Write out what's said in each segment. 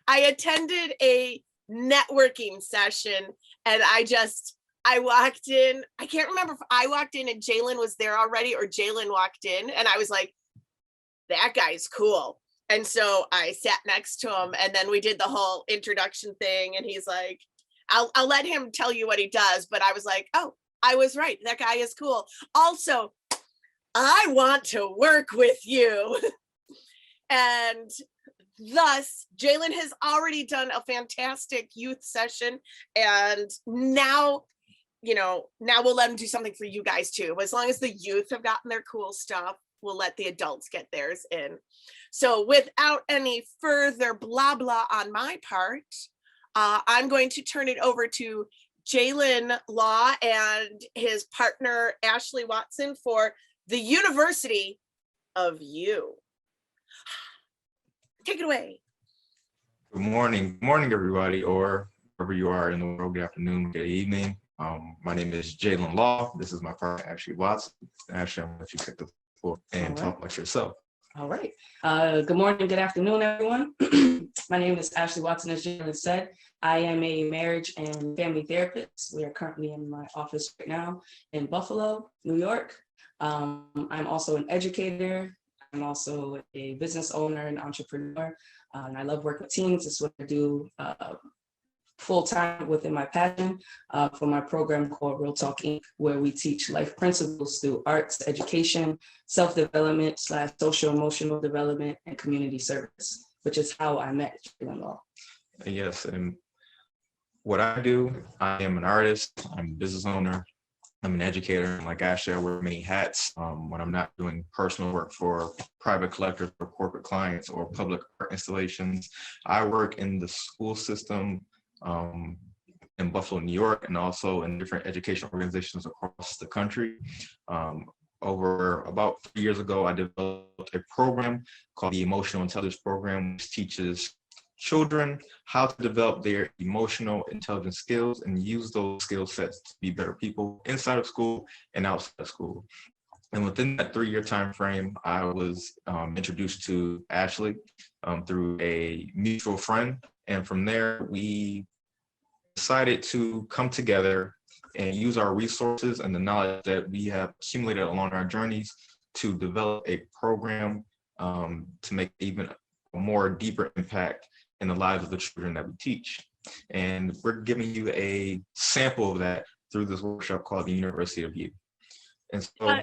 I attended a networking session and I walked in. I can't remember if I walked in and Jalen was there already or Jalen walked in, and I was like, that guy's cool. And so I sat next to him, and then we did the whole introduction thing, and he's like, I'll let him tell you what he does, but I was like, oh, I was right. That guy is cool. Also, I want to work with you. And thus, Jalen has already done a fantastic youth session. And now, now we'll let him do something for you guys too. As long as the youth have gotten their cool stuff, we'll let the adults get theirs in. So without any further blah, blah on my part, I'm going to turn it over to Jalen Law and his partner, Ashley Watson, for the University of You. Take it away. Good morning, everybody, or wherever you are in the world. Good afternoon, good evening. My name is Jalen Law. This is my partner, Ashley Watson. Ashley, I'm going to let you take the floor and talk about yourself. All right. Good morning, good afternoon, everyone. My name is Ashley Watson, as Jalen said. I am a marriage and family therapist. We are currently in my office right now in Buffalo, New York. I'm also an educator. I'm also a business owner and entrepreneur. And I love working with teens. It's what I do full-time within my passion for my program called Real Talk Inc., where we teach life principles through arts, education, self-development / social emotional development, and community service, which is how I met Jalen Law. Yes, and what I do, I am an artist, I'm a business owner, I'm an educator, and like Ashley, I wear many hats when I'm not doing personal work for private collectors or corporate clients or public art installations. I work in the school system in Buffalo, New York, and also in different education organizations across the country. Over about 3 years ago, I developed a program called the Emotional Intelligence Program, which teaches children how to develop their emotional intelligence skills and use those skill sets to be better people inside of school and outside of school. And within that 3-year time frame, I was introduced to Ashley through a mutual friend. And from there, we decided to come together and use our resources and the knowledge that we have accumulated along our journeys to develop a program to make even a more deeper impact in the lives of the children that we teach. And we're giving you a sample of that through this workshop called the University of You. And so,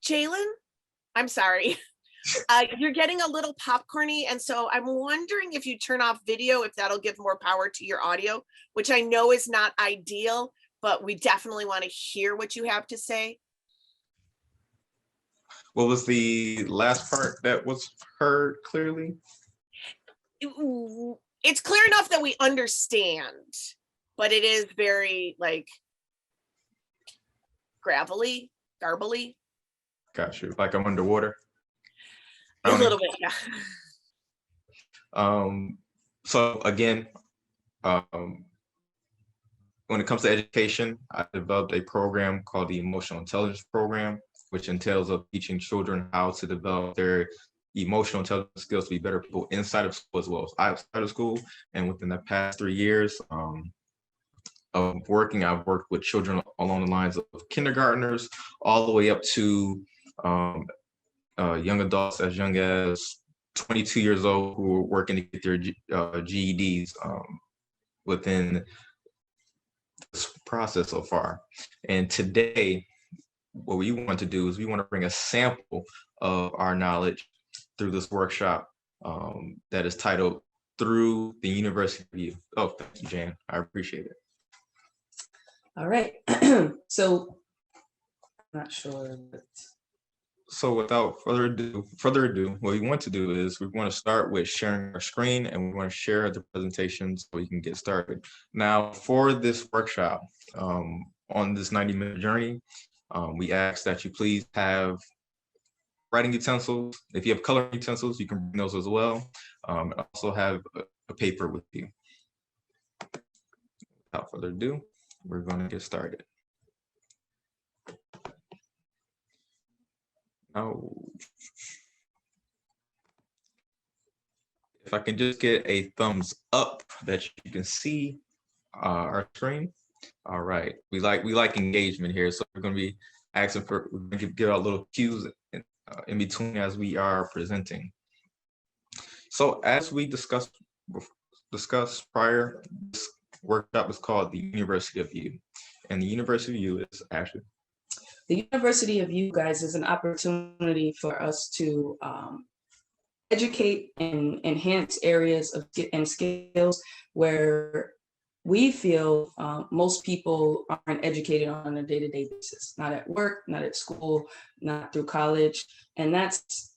Jalen, I'm sorry. You're getting a little popcorny, and so I'm wondering if you turn off video, if that'll give more power to your audio, which I know is not ideal, but we definitely want to hear what you have to say. What was the last part that was heard clearly? It's clear enough that we understand, but it is very gravelly, garbly. Got you. Like I'm underwater. A little bit, yeah. So again, when it comes to education, I developed a program called the Emotional Intelligence Program, which entails of teaching children how to develop their emotional intelligence skills to be better people inside of school as well as outside of school. And within the past 3 years of working, I've worked with children along the lines of kindergartners all the way up to young adults as young as 22 years old who are working to get their GEDs within this process so far. And today, what we want to do is we want to bring a sample of our knowledge through this workshop that is titled Through the University of You. Oh, thank you, Jan. I appreciate it. All right. So I'm not sure. So without further ado, what we want to do is we want to start with sharing our screen, and we want to share the presentation so we can get started. Now, for this workshop, on this 90-minute journey, we ask that you please have writing utensils. If you have coloring utensils, you can bring those as well. And also have a paper with you. Without further ado, we're going to get started. Now, If I can just get a thumbs up that you can see our screen. All right, we like engagement here, so we're going to be asking for, we're going to give out little cues in between as we are presenting. So as we discussed prior, this workshop is called the University of You, and the University of You is actually. The University of You, guys, is an opportunity for us to educate and enhance areas of and skills where we feel most people aren't educated on a day-to-day basis, not at work, not at school, not through college. And that's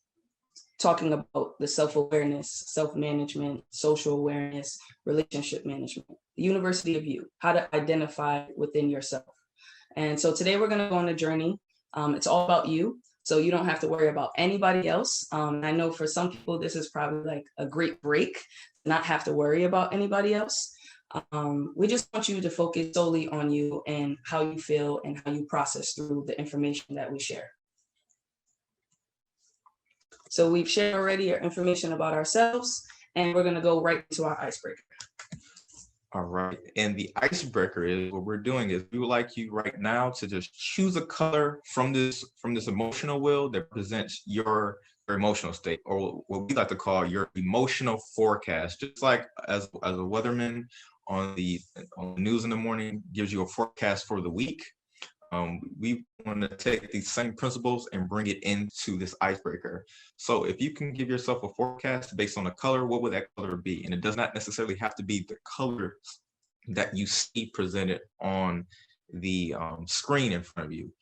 talking about the self-awareness, self-management, social awareness, relationship management. The University of You, how to identify within yourself. And so today we're going to go on a journey. It's all about you. So you don't have to worry about anybody else. I know for some people, this is probably like a great break, not have to worry about anybody else. We just want you to focus solely on you and how you feel and how you process through the information that we share. So we've shared already our information about ourselves, and we're going to go right into our icebreaker. All right, and the icebreaker is, what we're doing is, we would like you right now to just choose a color from this emotional wheel that presents your emotional state, or what we like to call your emotional forecast. Just like as a weatherman on the news in the morning gives you a forecast for the week, we want to take these same principles and bring it into this icebreaker. So if you can give yourself a forecast based on a color, what would that color be? And it does not necessarily have to be the colors that you see presented on the screen in front of you.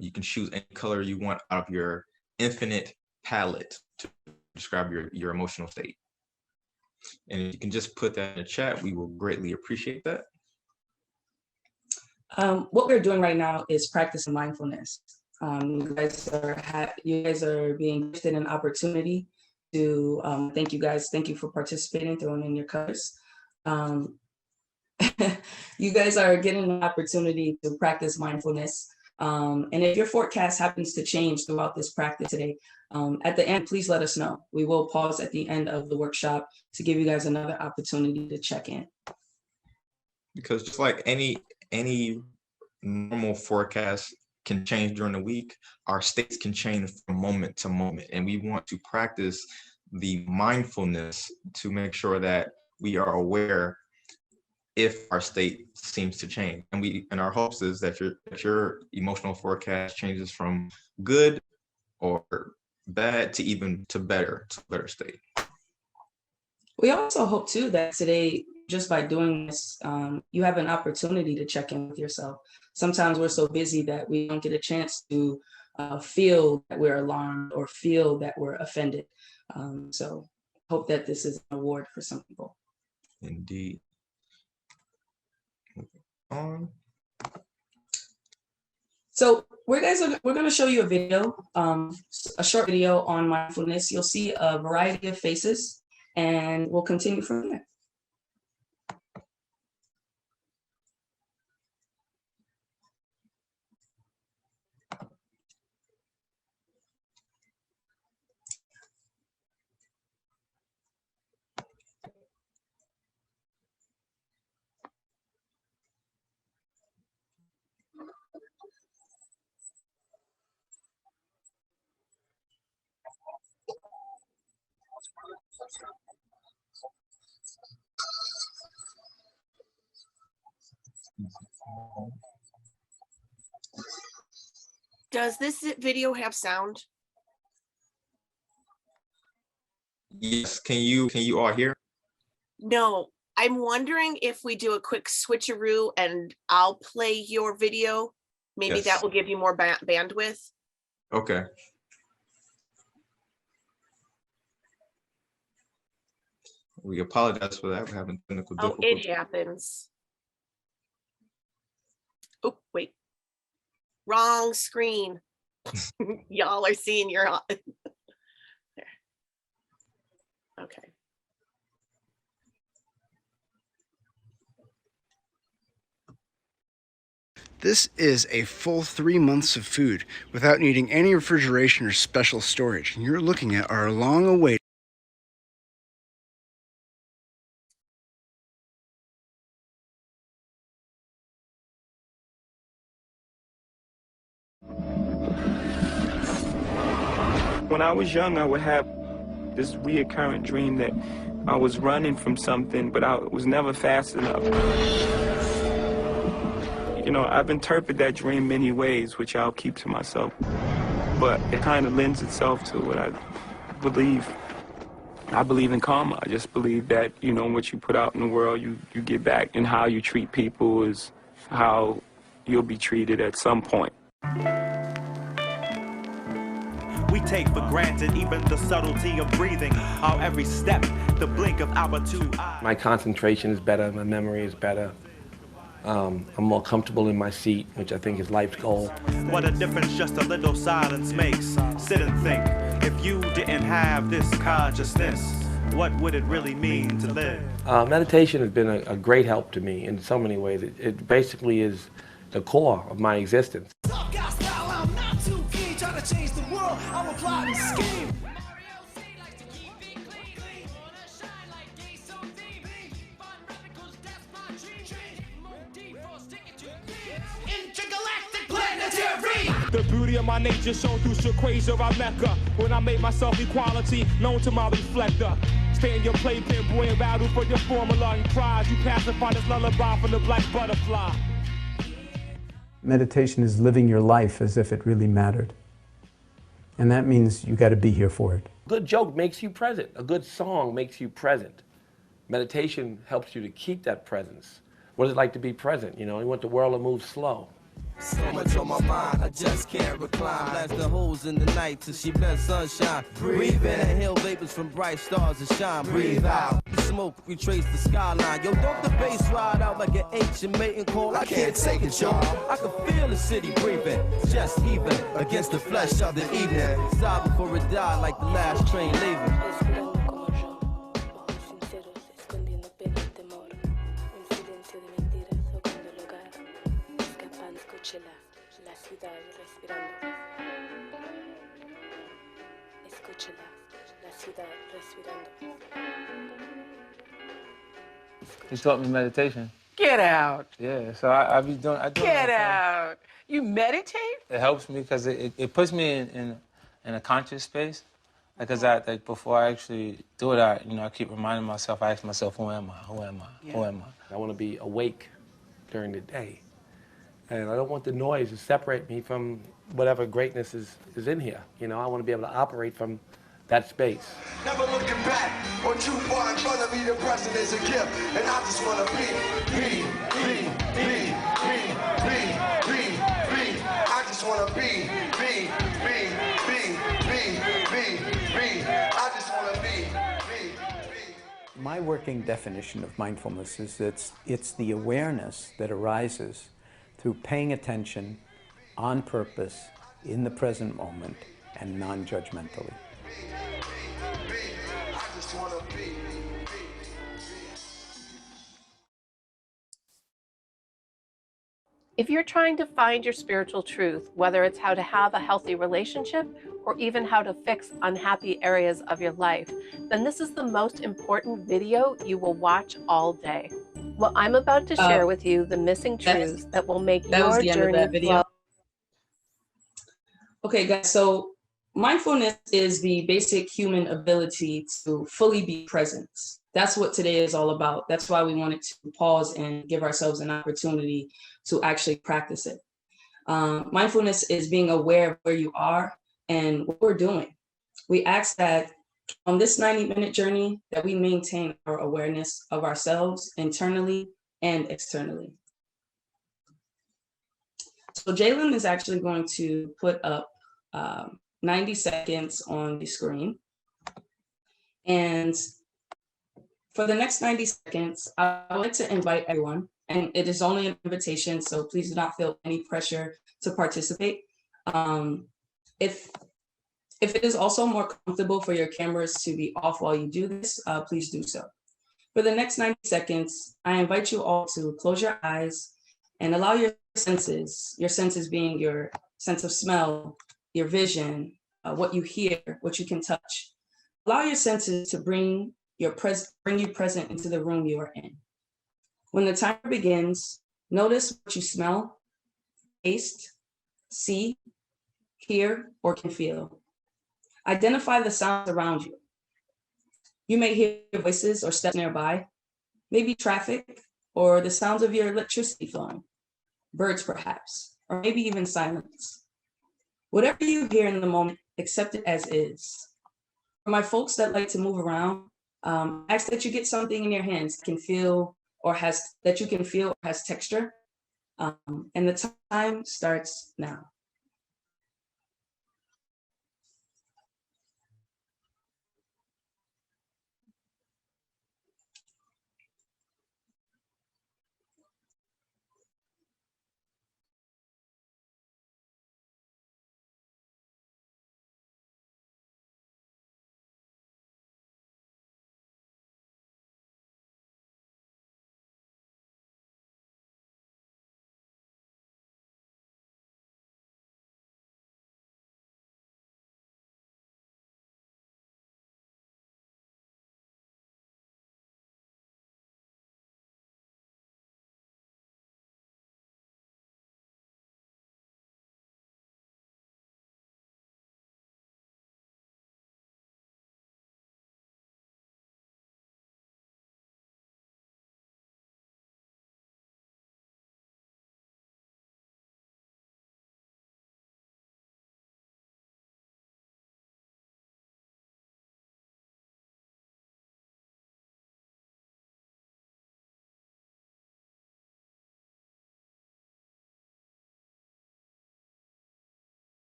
You can choose any color you want out of your infinite palette to describe your emotional state. And if you can just put that in the chat, we will greatly appreciate that. What we're doing right now is practicing mindfulness. You guys are being gifted an opportunity to thank you guys. Thank you for participating, throwing in your colors. You guys are getting an opportunity to practice mindfulness. And if your forecast happens to change throughout this practice today, at the end, please let us know. We will pause at the end of the workshop to give you guys another opportunity to check in. Because just like any normal forecast can change during the week, our states can change from moment to moment. And we want to practice the mindfulness to make sure that we are aware if our state seems to change. And our hopes is that your emotional forecast changes from good or bad to even to better state. We also hope too that today, just by doing this, you have an opportunity to check in with yourself. Sometimes we're so busy that we don't get a chance to feel that we're alarmed or feel that we're offended. So hope that this is an award for some people. Indeed. On. So we're going to show you a video, a short video on mindfulness. You'll see a variety of faces, and we'll continue from there. Does this video have sound? Yes, can you all hear? No, I'm wondering if we do a quick switcheroo and I'll play your video. Maybe Yes. that will give you more bandwidth. Okay. We apologize for that. We're having technical Oh, difficulties. it happens. Oh, wait. Wrong screen. Y'all are seeing your there. Okay. This is a full 3 months of food without needing any refrigeration or special storage. And you're looking at our long-awaited When I was young, I would have this reoccurrent dream that I was running from something, but I was never fast enough. You know, I've interpreted that dream many ways, which I'll keep to myself. But it kind of lends itself to what I believe. I believe in karma. I just believe that, you know, what you put out in the world, you get back, and how you treat people is how you'll be treated at some point. We take for granted even the subtlety of breathing, our every step, the blink of our two eyes. My concentration is better, my memory is better. I'm more comfortable in my seat, which I think is life's goal. What a difference just a little silence makes. Sit and think, if you didn't have this consciousness, what would it really mean to live? Meditation has been a great help to me in so many ways. It basically is the core of my existence. The beauty of my nature shown through Shaquasia or Mecca. When I make myself equality known to my reflector. Stay in your playpen, boy, and battle for your formula and prize. You pacify this lullaby from the black butterfly. Meditation is living your life as if it really mattered. And that means you got to be here for it. A good joke makes you present. A good song makes you present. Meditation helps you to keep that presence. What is it like to be present? You know, you want the world to move slow. So much on my mind, I just can't recline. Blast the holes in the night till she bless sunshine. Breathe in, inhale vapors from bright stars that shine. Breathe out, smoke, retrace the skyline. Yo, don't the bass ride out like an ancient mating call? I can't take it, y'all. I can feel the city breathing, just heaving against the flesh of the evening. Stop before it die like the last train leaving. He taught me meditation. Get out. Yeah, so I be doing. Get out. You meditate? It helps me because it puts me in a conscious space. Because like before I actually do it, I keep reminding myself. I ask myself, who am I? Who am I? Yeah. Who am I? I want to be awake during the day. And I don't want the noise to separate me from whatever greatness is in here. You know, I want to be able to operate from that space. Never looking back, what you brought in front of me, the present is a gift, and I just want to be. I just want to be. I just want to be. My working definition of mindfulness is that it's the awareness that arises through paying attention on purpose in the present moment and non-judgmentally. If you're trying to find your spiritual truth, whether it's how to have a healthy relationship or even how to fix unhappy areas of your life, then this is the most important video you will watch all day. Well, I'm about to share with you the missing truths that will make your journey flow. Okay, guys, so mindfulness is the basic human ability to fully be present. That's what today is all about. That's why we wanted to pause and give ourselves an opportunity to actually practice it. Mindfulness is being aware of where you are and what we're doing. We ask that on this 90-minute journey that we maintain our awareness of ourselves internally and externally. So Jalen is actually going to put up 90 seconds on the screen. And for the next 90 seconds, I would like to invite everyone, and it is only an invitation, so please do not feel any pressure to participate. If it is also more comfortable for your cameras to be off while you do this, please do so. For the next 90 seconds, I invite you all to close your eyes and allow your senses being your sense of smell, your vision, what you hear, what you can touch. Allow your senses to bring you present into the room you are in. When the timer begins, notice what you smell, taste, see, hear, or can feel. Identify the sounds around you. You may hear voices or steps nearby, maybe traffic or the sounds of your electricity flowing, birds perhaps, or maybe even silence. Whatever you hear in the moment, accept it as is. For my folks that like to move around, ask that you get something in your hands that can feel or has texture. And the time starts now.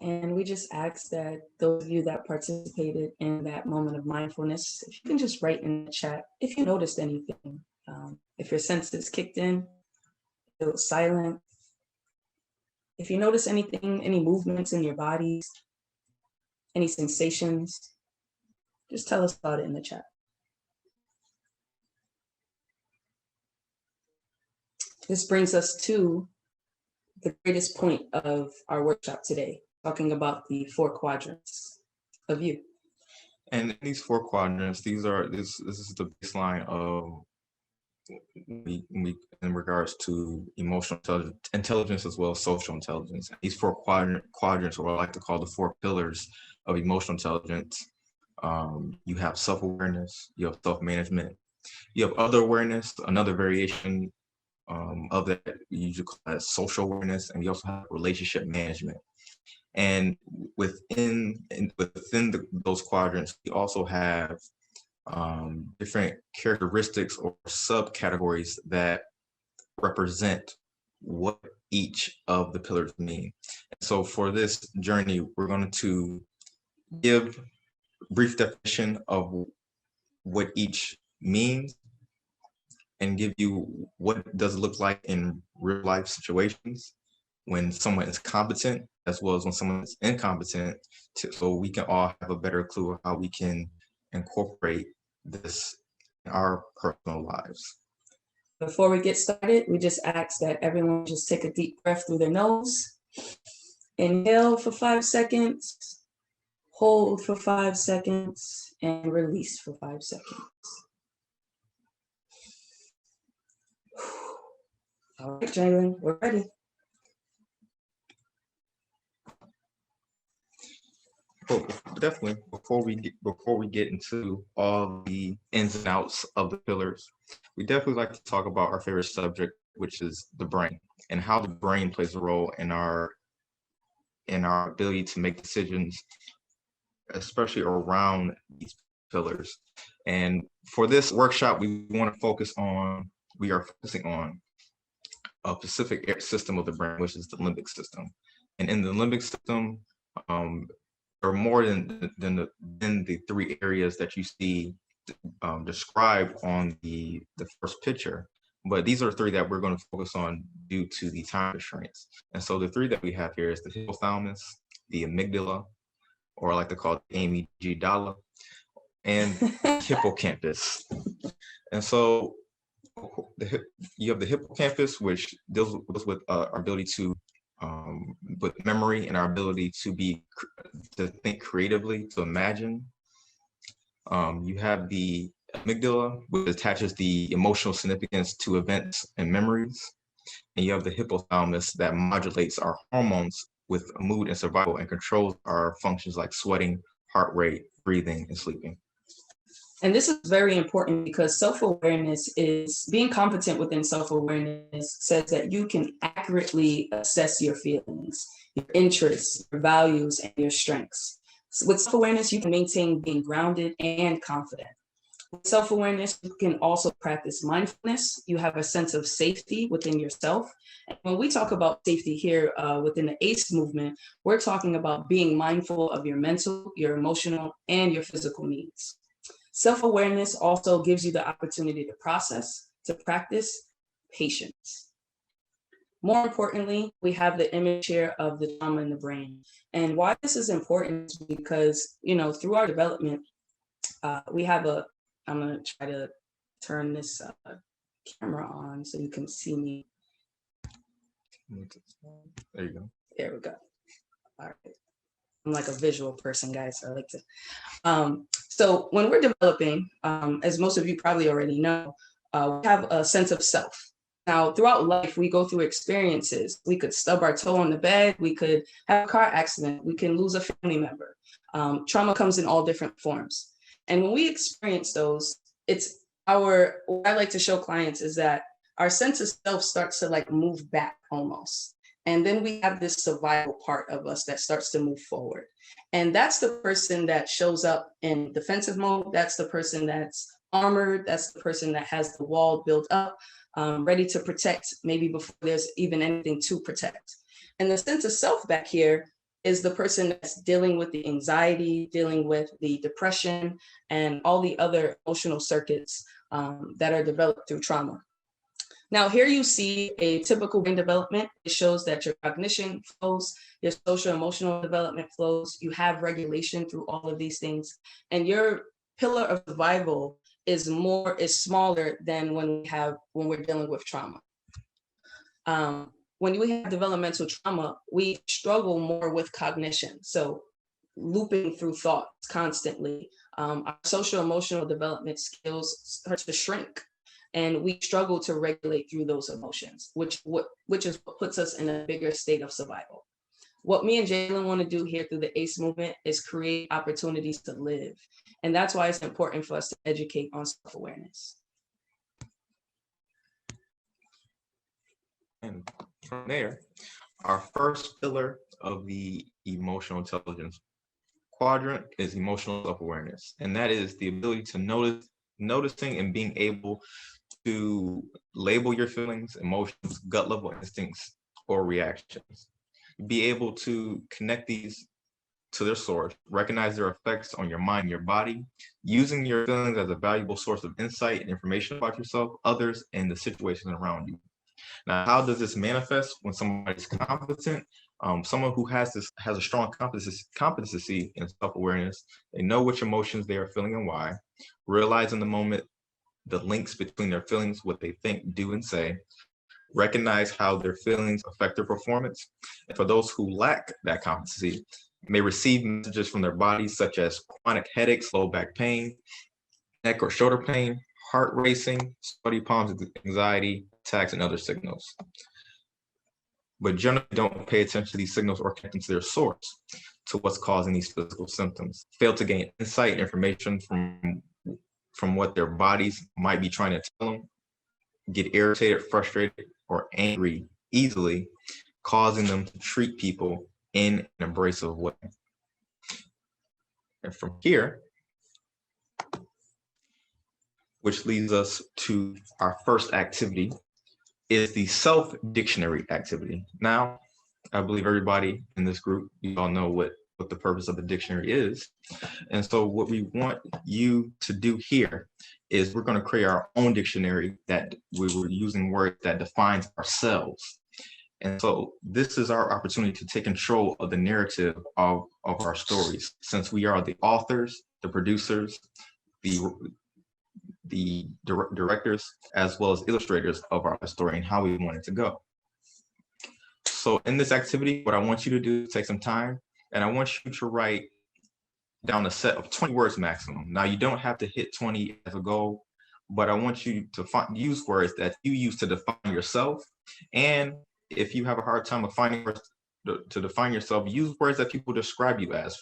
And we just ask that those of you that participated in that moment of mindfulness, if you can just write in the chat if you noticed anything, if your senses kicked in, if it was silent, if you notice anything, any movements in your bodies, any sensations, just tell us about it in the chat. This brings us to the greatest point of our workshop today, talking about the 4 quadrants of you. And in these 4 quadrants, this is the baseline of we in regards to emotional intelligence as well as social intelligence. These 4 quadrants, or what I like to call the 4 pillars of emotional intelligence. You have self-awareness, you have self-management, you have other awareness, another variation of that we usually call that social awareness, and we also have relationship management. And within those quadrants, we also have different characteristics or subcategories that represent what each of the pillars mean. And so for this journey, we're going to give a brief definition of what each means and give you what does it look like in real life situations when someone is competent as well as when someone is incompetent, so we can all have a better clue of how we can incorporate this in our personal lives. Before we get started, we just ask that everyone just take a deep breath through their nose. Inhale for 5 seconds, hold for 5 seconds, and release for 5 seconds. All right, Jalen, we're ready. Well, definitely, before we get into all the ins and outs of the pillars, we definitely like to talk about our favorite subject, which is the brain, and how the brain plays a role in our ability to make decisions, especially around these pillars. And for this workshop, we are focusing on a specific system of the brain, which is the limbic system. And in the limbic system, there are more than the 3 areas that you see described on the first picture. But these are 3 that we're going to focus on due to the time constraints. And so the 3 that we have here is the hypothalamus, the amygdala, or I like to call it amygdala, and hippocampus. And so you have the hippocampus, which deals with our ability to with memory and our ability to think creatively, to imagine. You have the amygdala, which attaches the emotional significance to events and memories. And you have the hypothalamus that modulates our hormones with mood and survival and controls our functions like sweating, heart rate, breathing, and sleeping. And this is very important because self-awareness is being competent within self-awareness says that you can accurately assess your feelings, your interests, your values, and your strengths. So with self-awareness, you can maintain being grounded and confident. With self-awareness, you can also practice mindfulness. You have a sense of safety within yourself. And when we talk about safety here within the ACE movement, we're talking about being mindful of your mental, your emotional, and your physical needs. Self-awareness also gives you the opportunity to process, to practice patience. More importantly, we have the image here of the trauma in the brain. And why this is important is because, through our development, we have I'm gonna try to turn this camera on so you can see me. There you go. There we go. All right. I'm like a visual person, guys, so I like to. So when we're developing, as most of you probably already know, we have a sense of self. Now, throughout life, we go through experiences. We could stub our toe on the bed. We could have a car accident. We can lose a family member. Trauma comes in all different forms. And when we experience those, what I like to show clients is that our sense of self starts to move back almost. And then we have this survival part of us that starts to move forward. And that's the person that shows up in defensive mode. That's the person that's armored. That's the person that has the wall built up, ready to protect, maybe before there's even anything to protect. And the sense of self back here is the person that's dealing with the anxiety, dealing with the depression, and all the other emotional circuits that are developed through trauma. Now, here you see a typical brain development. It shows that your cognition flows, your social emotional development flows, you have regulation through all of these things, and your pillar of survival is smaller than when we're dealing with trauma. When we have developmental trauma, we struggle more with cognition. So looping through thoughts constantly, our social emotional development skills start to shrink. And we struggle to regulate through those emotions, which is what puts us in a bigger state of survival. What me and Jalen want to do here through the ACE movement is create opportunities to live. And that's why it's important for us to educate on self-awareness. And from there, our first pillar of the emotional intelligence quadrant is emotional self-awareness. And that is the ability to noticing and being able to label your feelings, emotions, gut level instincts, or reactions. Be able to connect these to their source, recognize their effects on your mind, your body, using your feelings as a valuable source of insight and information about yourself, others, and the situations around you. Now, how does this manifest when somebody's competent? Someone who has a strong competency in self-awareness, they know which emotions they are feeling and why, realize in the moment the links between their feelings, what they think, do, and say, recognize how their feelings affect their performance. And for those who lack that competency, may receive messages from their bodies such as chronic headaches, low back pain, neck or shoulder pain, heart racing, sweaty palms, anxiety, attacks, and other signals. But generally don't pay attention to these signals or connect them to their source, to what's causing these physical symptoms. Fail to gain insight and information from what their bodies might be trying to tell them, get irritated, frustrated, or angry easily, causing them to treat people in an abrasive way. And from here, which leads us to our first activity, is the self-dictionary activity. Now, I believe everybody in this group, you all know what the purpose of the dictionary is. And so what we want you to do here is we're going to create our own dictionary that we were using words that defines ourselves. And so this is our opportunity to take control of the narrative of our stories, since we are the authors, the producers, the directors as well as illustrators of our story and how we want it to go. So in this activity, what I want you to do is take some time, and I want you to write down a set of 20 words maximum. Now, you don't have to hit 20 as a goal, but I want you to use words that you use to define yourself. And if you have a hard time of finding words to define yourself, use words that people describe you as,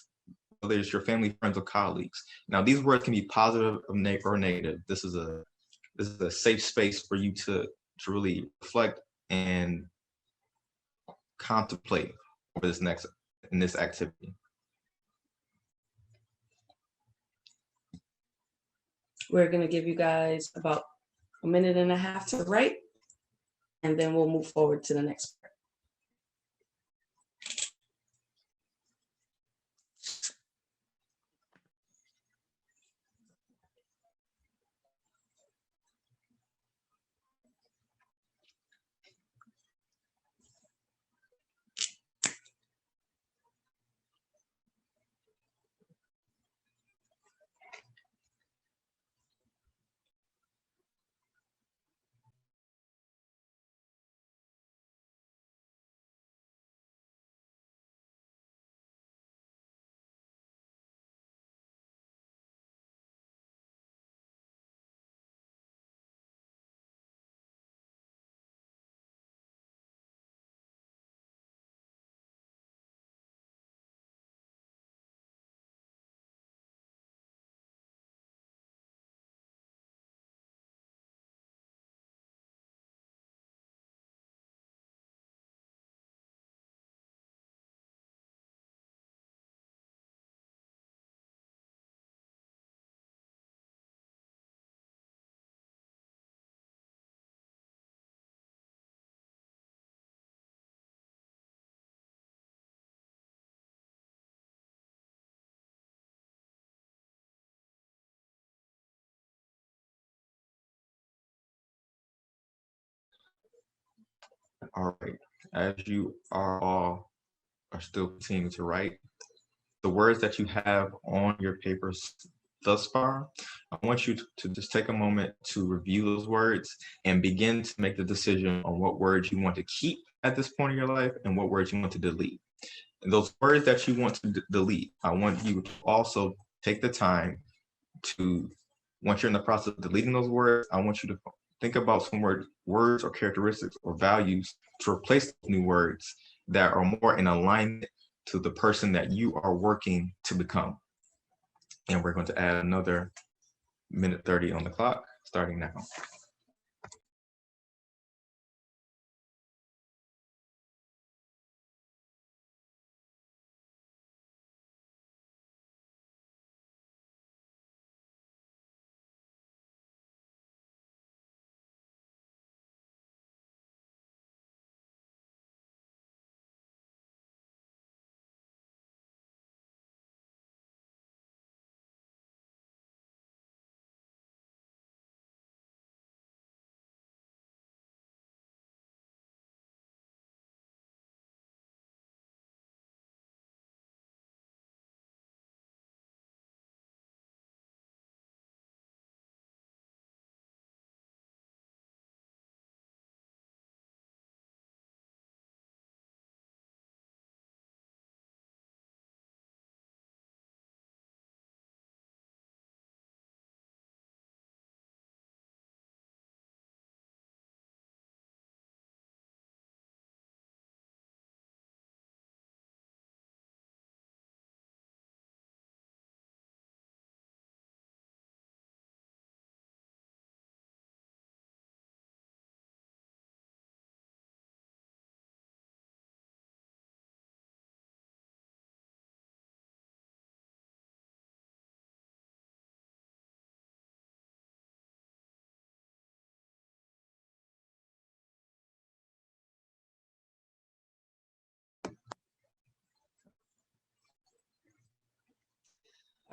whether it's your family, friends, or colleagues. Now, these words can be positive or negative. This is a safe space for you to really reflect and contemplate over in this activity. We're going to give you guys about a minute and a half to write, and then we'll move forward to the next part. All right, as you are still continuing to write, the words that you have on your papers thus far, I want you to just take a moment to review those words and begin to make the decision on what words you want to keep at this point in your life and what words you want to delete. And those words that you want to delete, I want you to also take the time to, once you're in the process of deleting those words, I want you to think about some words or characteristics or values to replace those new words that are more in alignment to the person that you are working to become. And we're going to add another minute 30 on the clock, starting now.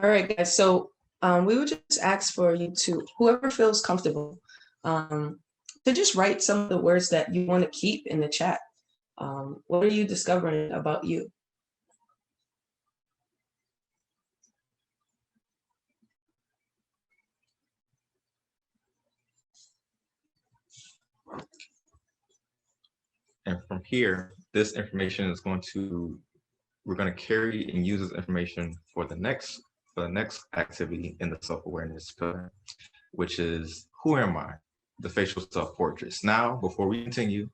All right, guys. So we would just ask for you to, whoever feels comfortable, to just write some of the words that you want to keep in the chat. What are you discovering about you? And from here, this information is we're going to carry and use this information for the next activity in the self-awareness pillar, which is, who am I? The facial self-portraits. Now, before we continue,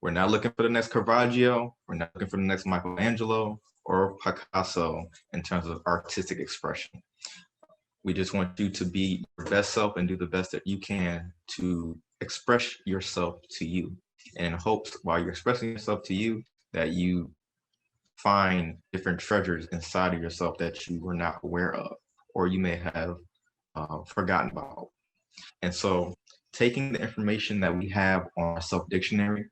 we're not looking for the next Caravaggio. We're not looking for the next Michelangelo or Picasso in terms of artistic expression. We just want you to be your best self and do the best that you can to express yourself to you. And in hopes, while you're expressing yourself to you, that you find different treasures inside of yourself that you were not aware of, or you may have forgotten about. And so, taking the information that we have on our self dictionary,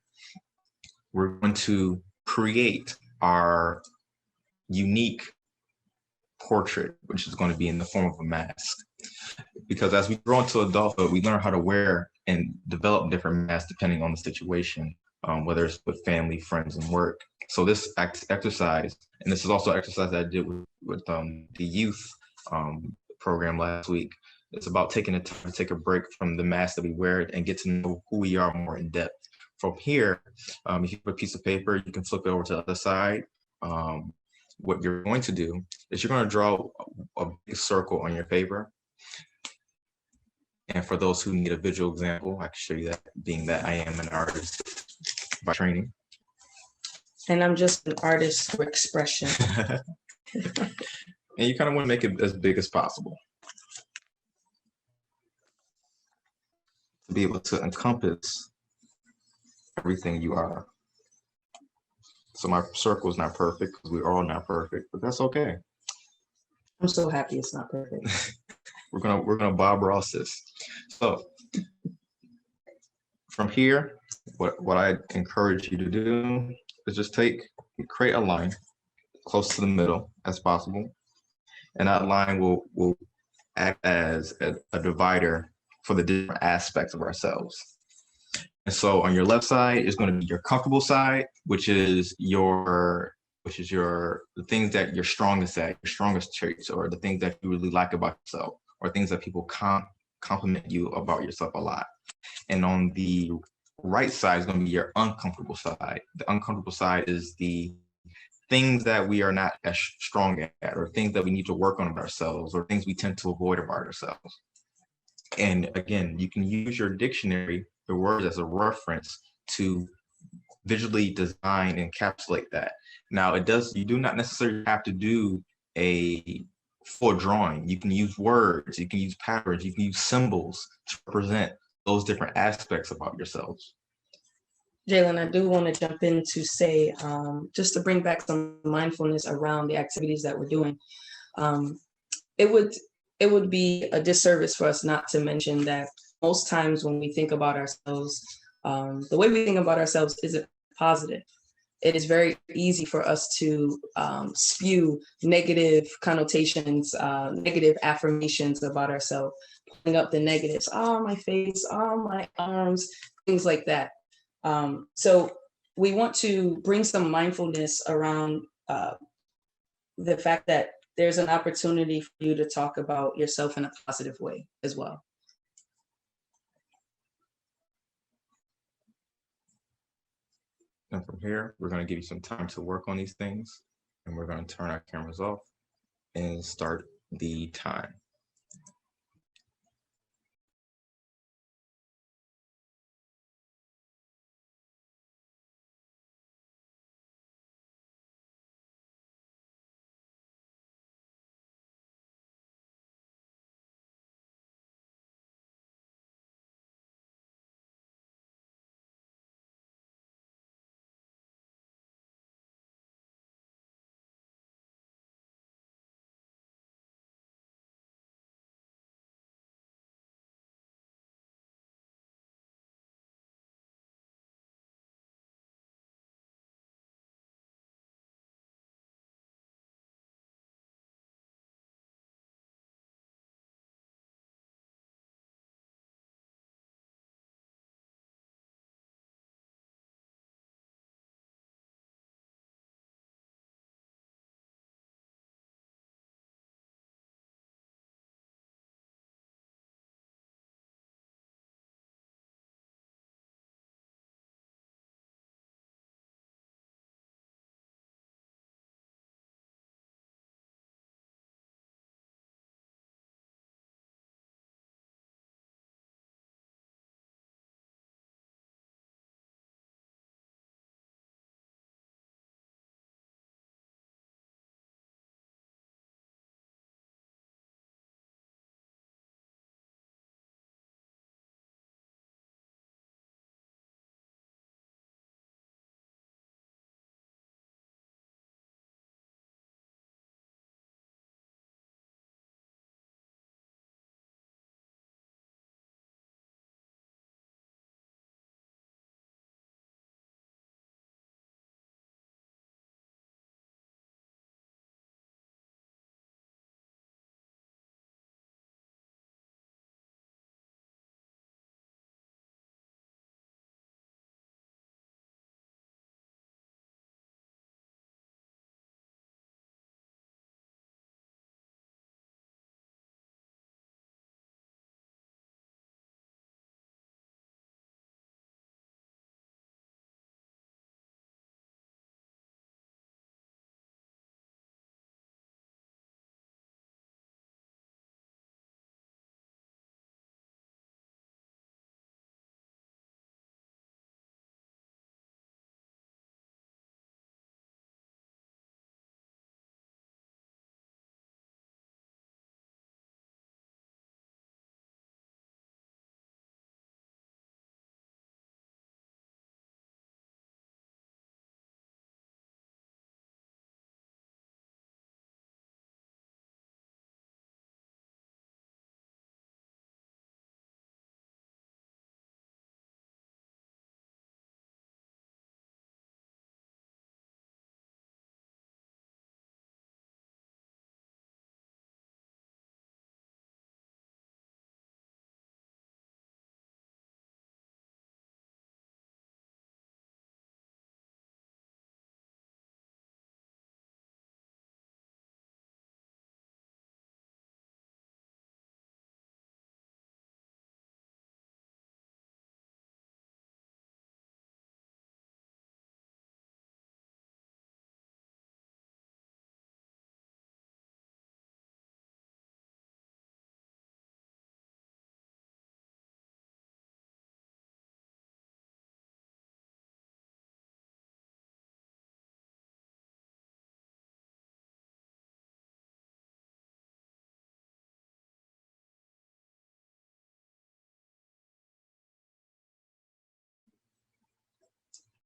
we're going to create our unique portrait, which is going to be in the form of a mask. Because as we grow into adulthood, we learn how to wear and develop different masks depending on the situation, whether it's with family, friends, and work. So this exercise, and this is also an exercise that I did with the youth program last week, it's about taking the time to take a break from the mask that we wear and get to know who we are more in depth. From here, if you have a piece of paper, you can flip it over to the other side. What you're going to do is you're going to draw a big circle on your paper. And for those who need a visual example, I can show you that, being that I am an artist by training. And I'm just an artist for expression. And you kind of want to make it as big as possible to be able to encompass everything you are. So my circle is not perfect because we're all not perfect, but that's okay. I'm so happy it's not perfect. We're gonna Bob Ross this. So from here, what I encourage you to do is just create a line close to the middle as possible, and that line will act as a divider for the different aspects of ourselves. And so on your left side is going to be your comfortable side, which is the things that you're strongest at, your strongest traits, or the things that you really like about yourself, or things that people compliment you about yourself a lot. And on the right side is going to be your uncomfortable side. The uncomfortable side is the things that we are not as strong at, or things that we need to work on about ourselves, or things we tend to avoid about ourselves. And again, you can use your dictionary, the words, as a reference to visually design and encapsulate that. Now, you do not necessarily have to do a full drawing. You can use words, you can use patterns, you can use symbols to represent those different aspects about yourselves. Jalen, I do want to jump in to say, just to bring back some mindfulness around the activities that we're doing. It would be a disservice for us not to mention that most times when we think about ourselves, the way we think about ourselves isn't positive. It is very easy for us to spew negative connotations, negative affirmations about ourselves, pulling up the negatives, oh, my face, oh, my arms, things like that. So we want to bring some mindfulness around the fact that there's an opportunity for you to talk about yourself in a positive way as well. And from here, we're going to give you some time to work on these things, and we're going to turn our cameras off and start the time.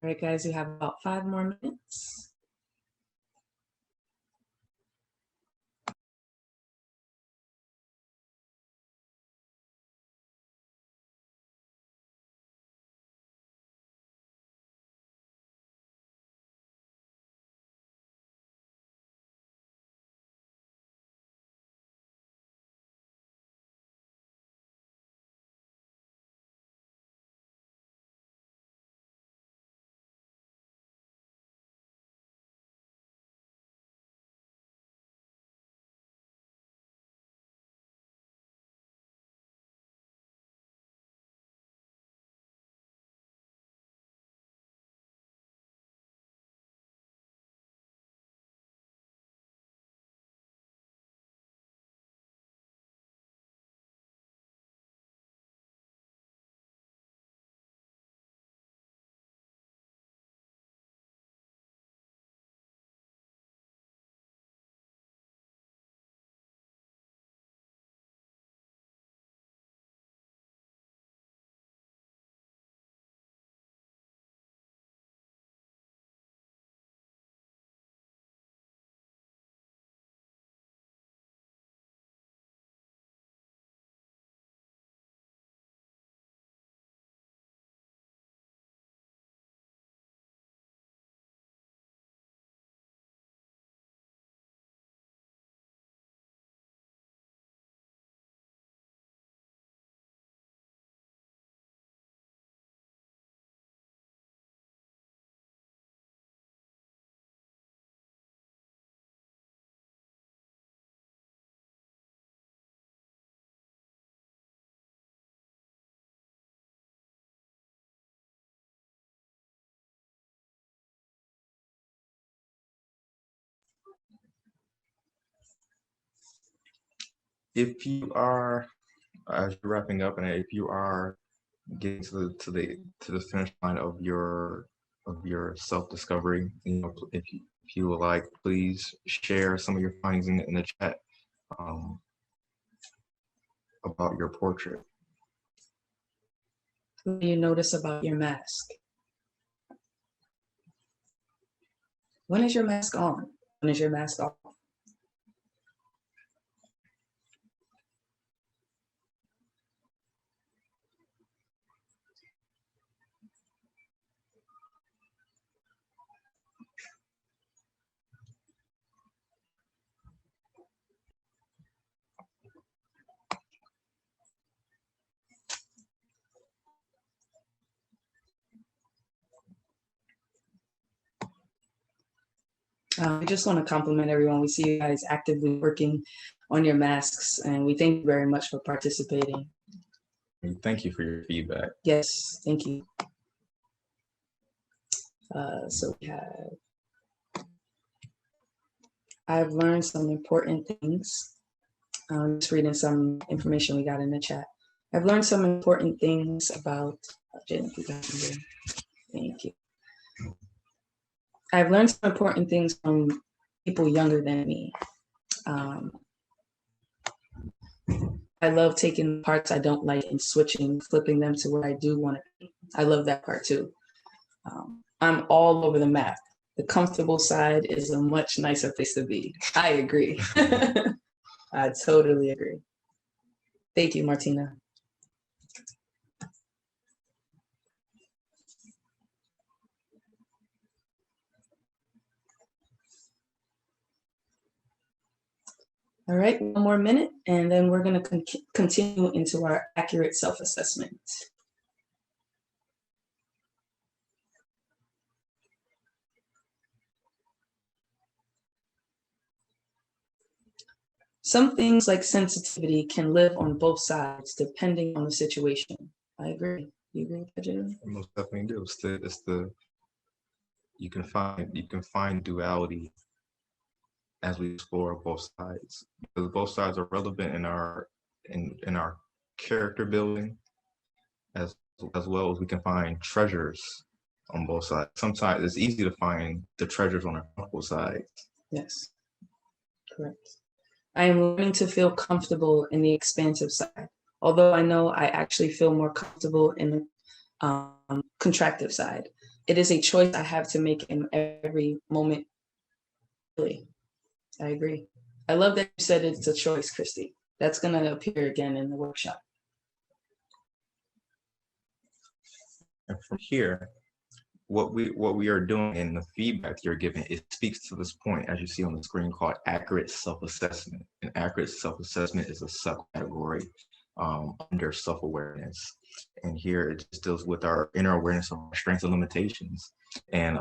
All right, guys, we have about 5 more minutes. If you are, as you're wrapping up, and if you are getting to the finish line of your self-discovery, if you would like, please share some of your findings in the chat um, about your portrait. What do you notice about your mask? When is your mask on? When is your mask off? We just want to compliment everyone. We see you guys actively working on your masks, and we thank you very much for participating. Thank you for your feedback. Yes, thank you. So we have, I've learned some important things. I'm just reading some information we got in the chat. I've learned some important things about, Jalen, thank you. I've learned some important things from people younger than me. I love taking parts I don't like and flipping them to where I do want to be. I love that part too. I'm all over the map. The comfortable side is a much nicer place to be. I agree. I totally agree. Thank you, Martina. All right, 1 more minute, and then we're going to continue into our accurate self-assessment. Some things like sensitivity can live on both sides depending on the situation. I agree. You agree with that, Jalen? I most definitely do. You can find duality as we explore both sides, because both sides are relevant in our character building, as well as we can find treasures on both sides. Sometimes it's easy to find the treasures on both sides. Yes, correct. I am learning to feel comfortable in the expansive side, although I know I actually feel more comfortable in the contractive side. it is a choice I have to make in every moment. Really, I agree. I love that you said it's a choice, Christy. That's going to appear again in the workshop. And from here, what we are doing in the feedback you're giving, it speaks to this point, as you see on the screen, called accurate self-assessment. And accurate self-assessment is a subcategory under self-awareness. And here it just deals with our inner awareness of our strengths and limitations. And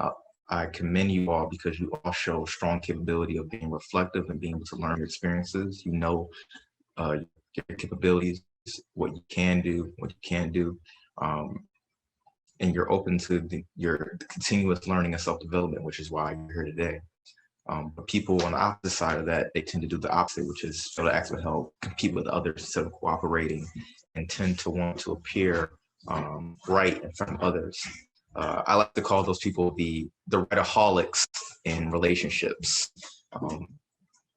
I commend you all because you all show strong capability of being reflective and being able to learn your experiences. You know your capabilities, what you can do, what you can't do. And you're open to your continuous learning and self-development, which is why you're here today. But people on the opposite side of that, they tend to do the opposite, which is try to ask for help, compete with others instead of cooperating, and tend to want to appear right in front of others. I like to call those people the rightaholics in relationships,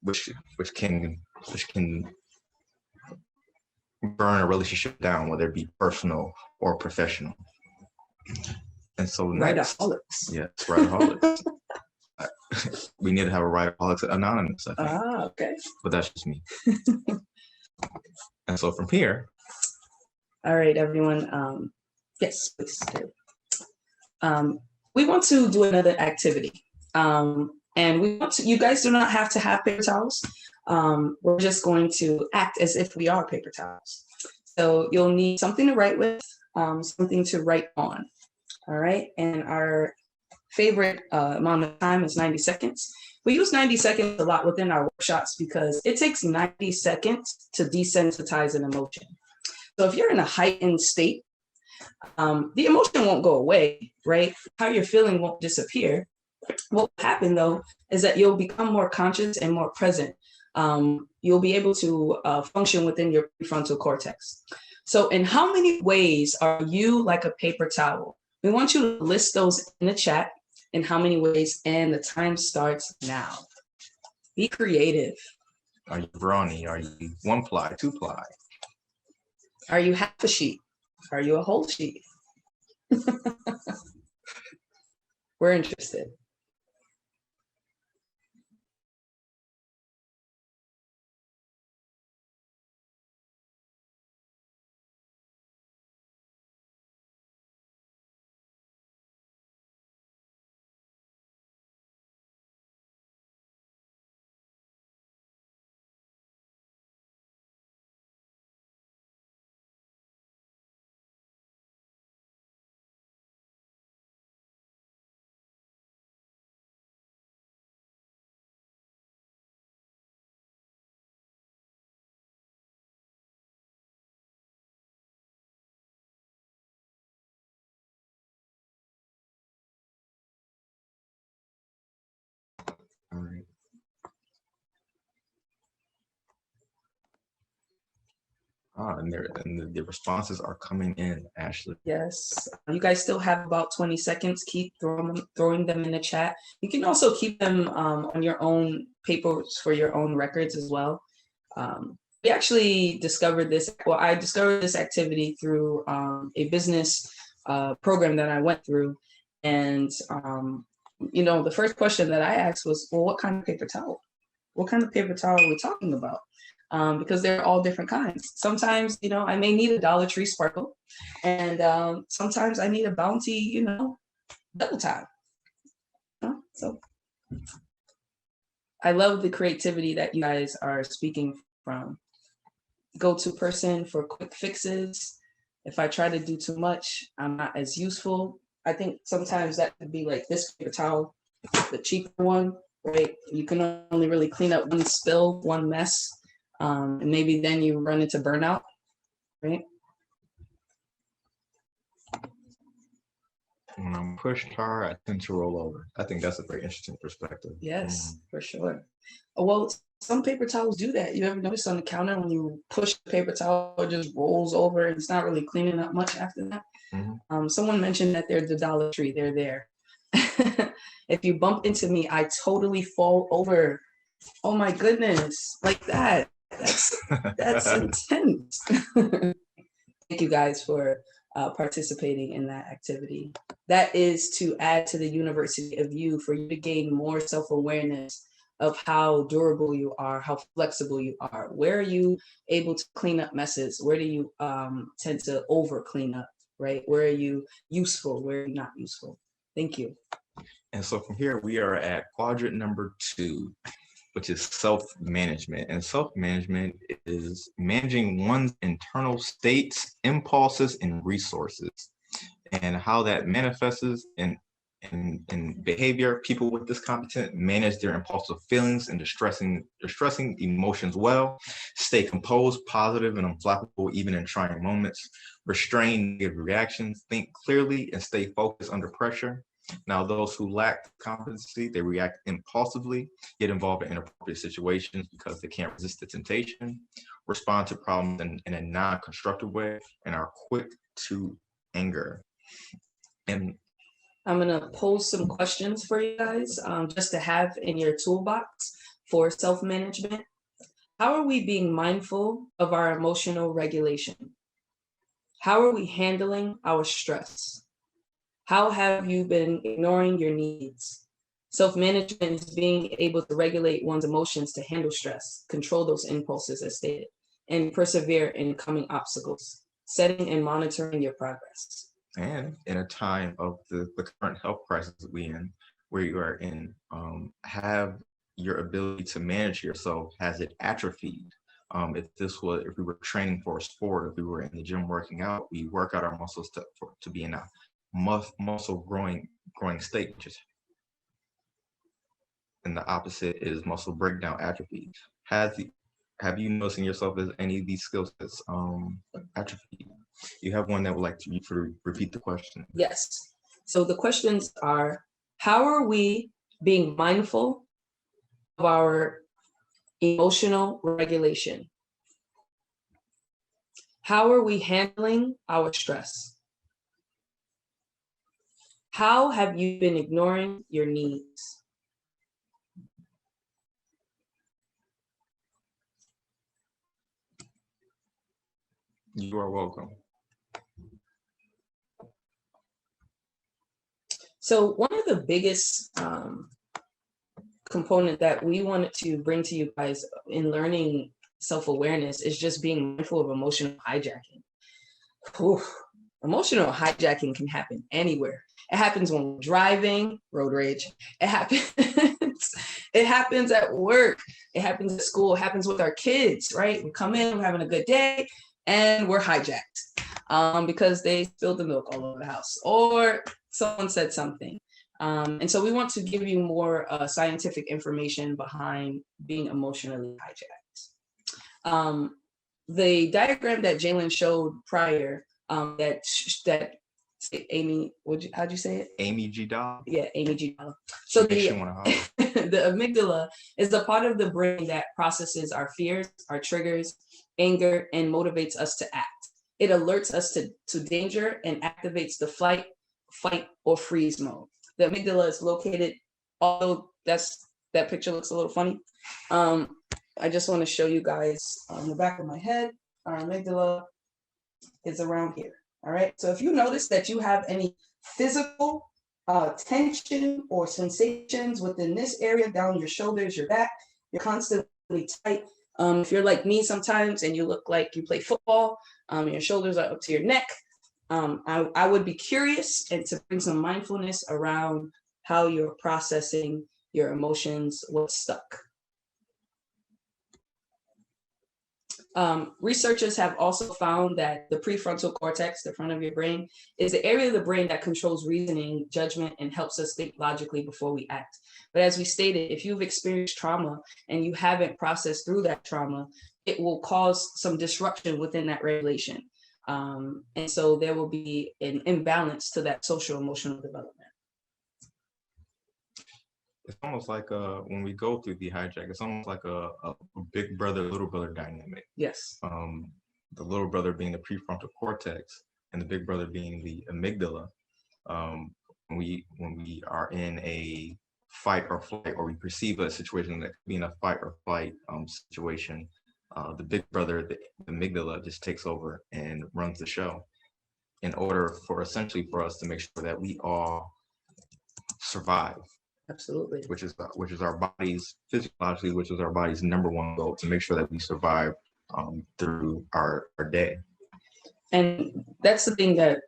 which can burn a relationship down, whether it be personal or professional. And so next, Rightaholics. yes, rightaholics. We need to have a Rightaholics Anonymous, I think. Ah, okay. But that's just me. And so from here. All right, everyone. Yes, please. We want to do another activity. And we want to, you guys do not have to have paper towels. We're just going to act as if we are paper towels. So you'll need something to write with, something to write on. All right, and our favorite amount of time is 90 seconds. We use 90 seconds a lot within our workshops because it takes 90 seconds to desensitize an emotion. So if you're in a heightened state, the emotion won't go away, right? How you're feeling won't disappear. What will happen though is that you'll become more conscious and more present. You'll be able to function within your prefrontal cortex. So in how many ways are you like a paper towel? We want you to list those in the chat in how many ways, and the time starts now. Be creative. Are you brawny? Are you 1-ply, 2-ply? Are you half a sheet? Are you a whole sheet? We're interested. All right. And the responses are coming in, Ashley. Yes, you guys still have about 20 seconds. Keep throwing them in the chat. You can also keep them on your own papers for your own records as well. We actually discovered this, well, I discovered this activity through a business program that I went through. And, you know, the first question that I asked was, well, what kind of paper towel? What kind of paper towel are we talking about? Because they're all different kinds. Sometimes, you know, I may need a Dollar Tree Sparkle, and sometimes I need a Bounty, you know, double time. So I love the creativity that you guys are speaking from. Go-to person for quick fixes. If I try to do too much, I'm not as useful. I think sometimes that could be like this paper towel, the cheaper one, right? You can only really clean up one spill, one mess. And maybe then you run into burnout, right? When I'm pushed hard, I tend to roll over. I think that's a very interesting perspective. Yes, for sure. Well, some paper towels do that. You ever notice on the counter when you push the paper towel, it just rolls over and it's not really cleaning up much after that? Mm-hmm. Someone mentioned that they're the Dollar Tree. They're there. If you bump into me, I totally fall over. Oh my goodness, like that. That's intense. Thank you guys for participating in that activity. That is to add to the University of You for you to gain more self-awareness of how durable you are, how flexible you are. Where are you able to clean up messes? Where do you tend to over clean up, right? Where are you useful? Where are you not useful? Thank you. And so from here, we are at quadrant number 2, which is self-management. And self-management is managing one's internal states, impulses, and resources, and how that manifests in behavior. People with this competence manage their impulsive feelings and distressing emotions well, stay composed, positive, and unflappable even in trying moments, restrain negative reactions, think clearly, and stay focused under pressure. Now, those who lack competency, they react impulsively, get involved in inappropriate situations because they can't resist the temptation, respond to problems in a non-constructive way, and are quick to anger. And I'm gonna pose some questions for you guys just to have in your toolbox for self-management. How are we being mindful of our emotional regulation? How are we handling our stress? How have you been ignoring your needs? Self-management is being able to regulate one's emotions to handle stress, control those impulses as stated, and persevere in coming obstacles, setting and monitoring your progress. And in a time of the current health crisis that where you are in, have your ability to manage yourself, has it atrophied? If we were training for a sport, if we were in the gym working out, we work out our muscles to be in a muscle growing state, and the opposite is muscle breakdown, atrophy. Have you noticed in yourself as any of these skill sets atrophy? You have one that would like to repeat the question. Yes. So the questions are, how are we being mindful of our emotional regulation? How are we handling our stress? How have you been ignoring your needs? You are welcome. So one of the biggest component that we wanted to bring to you guys in learning self-awareness is just being mindful of emotional hijacking. Whew. Emotional hijacking can happen anywhere. It happens when we're driving, road rage. It happens, it happens at work. It happens at school. It happens with our kids, right? We come in, we're having a good day, and we're hijacked because they spilled the milk all over the house, or someone said something. And so we want to give you more scientific information behind being emotionally hijacked. The diagram that Jalen showed prior, that Amy, how'd you say it? Amy G. Dahl. Yeah, Amy G. Dahl. So the amygdala is the part of the brain that processes our fears, our triggers, anger, and motivates us to act. It alerts us to danger and activates the flight, fight, or freeze mode. The amygdala is located, although that picture looks a little funny. I just want to show you guys on the back of my head, our amygdala is around here. All right. So if you notice that you have any physical tension or sensations within this area, down your shoulders, your back, you're constantly tight. If you're like me sometimes and you look like you play football, your shoulders are up to your neck, I would be curious and to bring some mindfulness around how you're processing your emotions, what's stuck. Researchers have also found that the prefrontal cortex, the front of your brain, is the area of the brain that controls reasoning, judgment, and helps us think logically before we act. But as we stated, if you've experienced trauma and you haven't processed through that trauma, it will cause some disruption within that regulation. And so there will be an imbalance to that social emotional development. It's almost like when we go through the hijack, it's almost like a big brother, little brother dynamic. Yes. The little brother being the prefrontal cortex and the big brother being the amygdala. When we are in a fight or flight, or we perceive a situation that could be in a fight or flight situation, the big brother, the amygdala, just takes over and runs the show. in order for essentially for us to make sure that we all survive. Absolutely. Which is our body's physiologically, which is our body's number one goal, to make sure that we survive through our day. And that's the thing that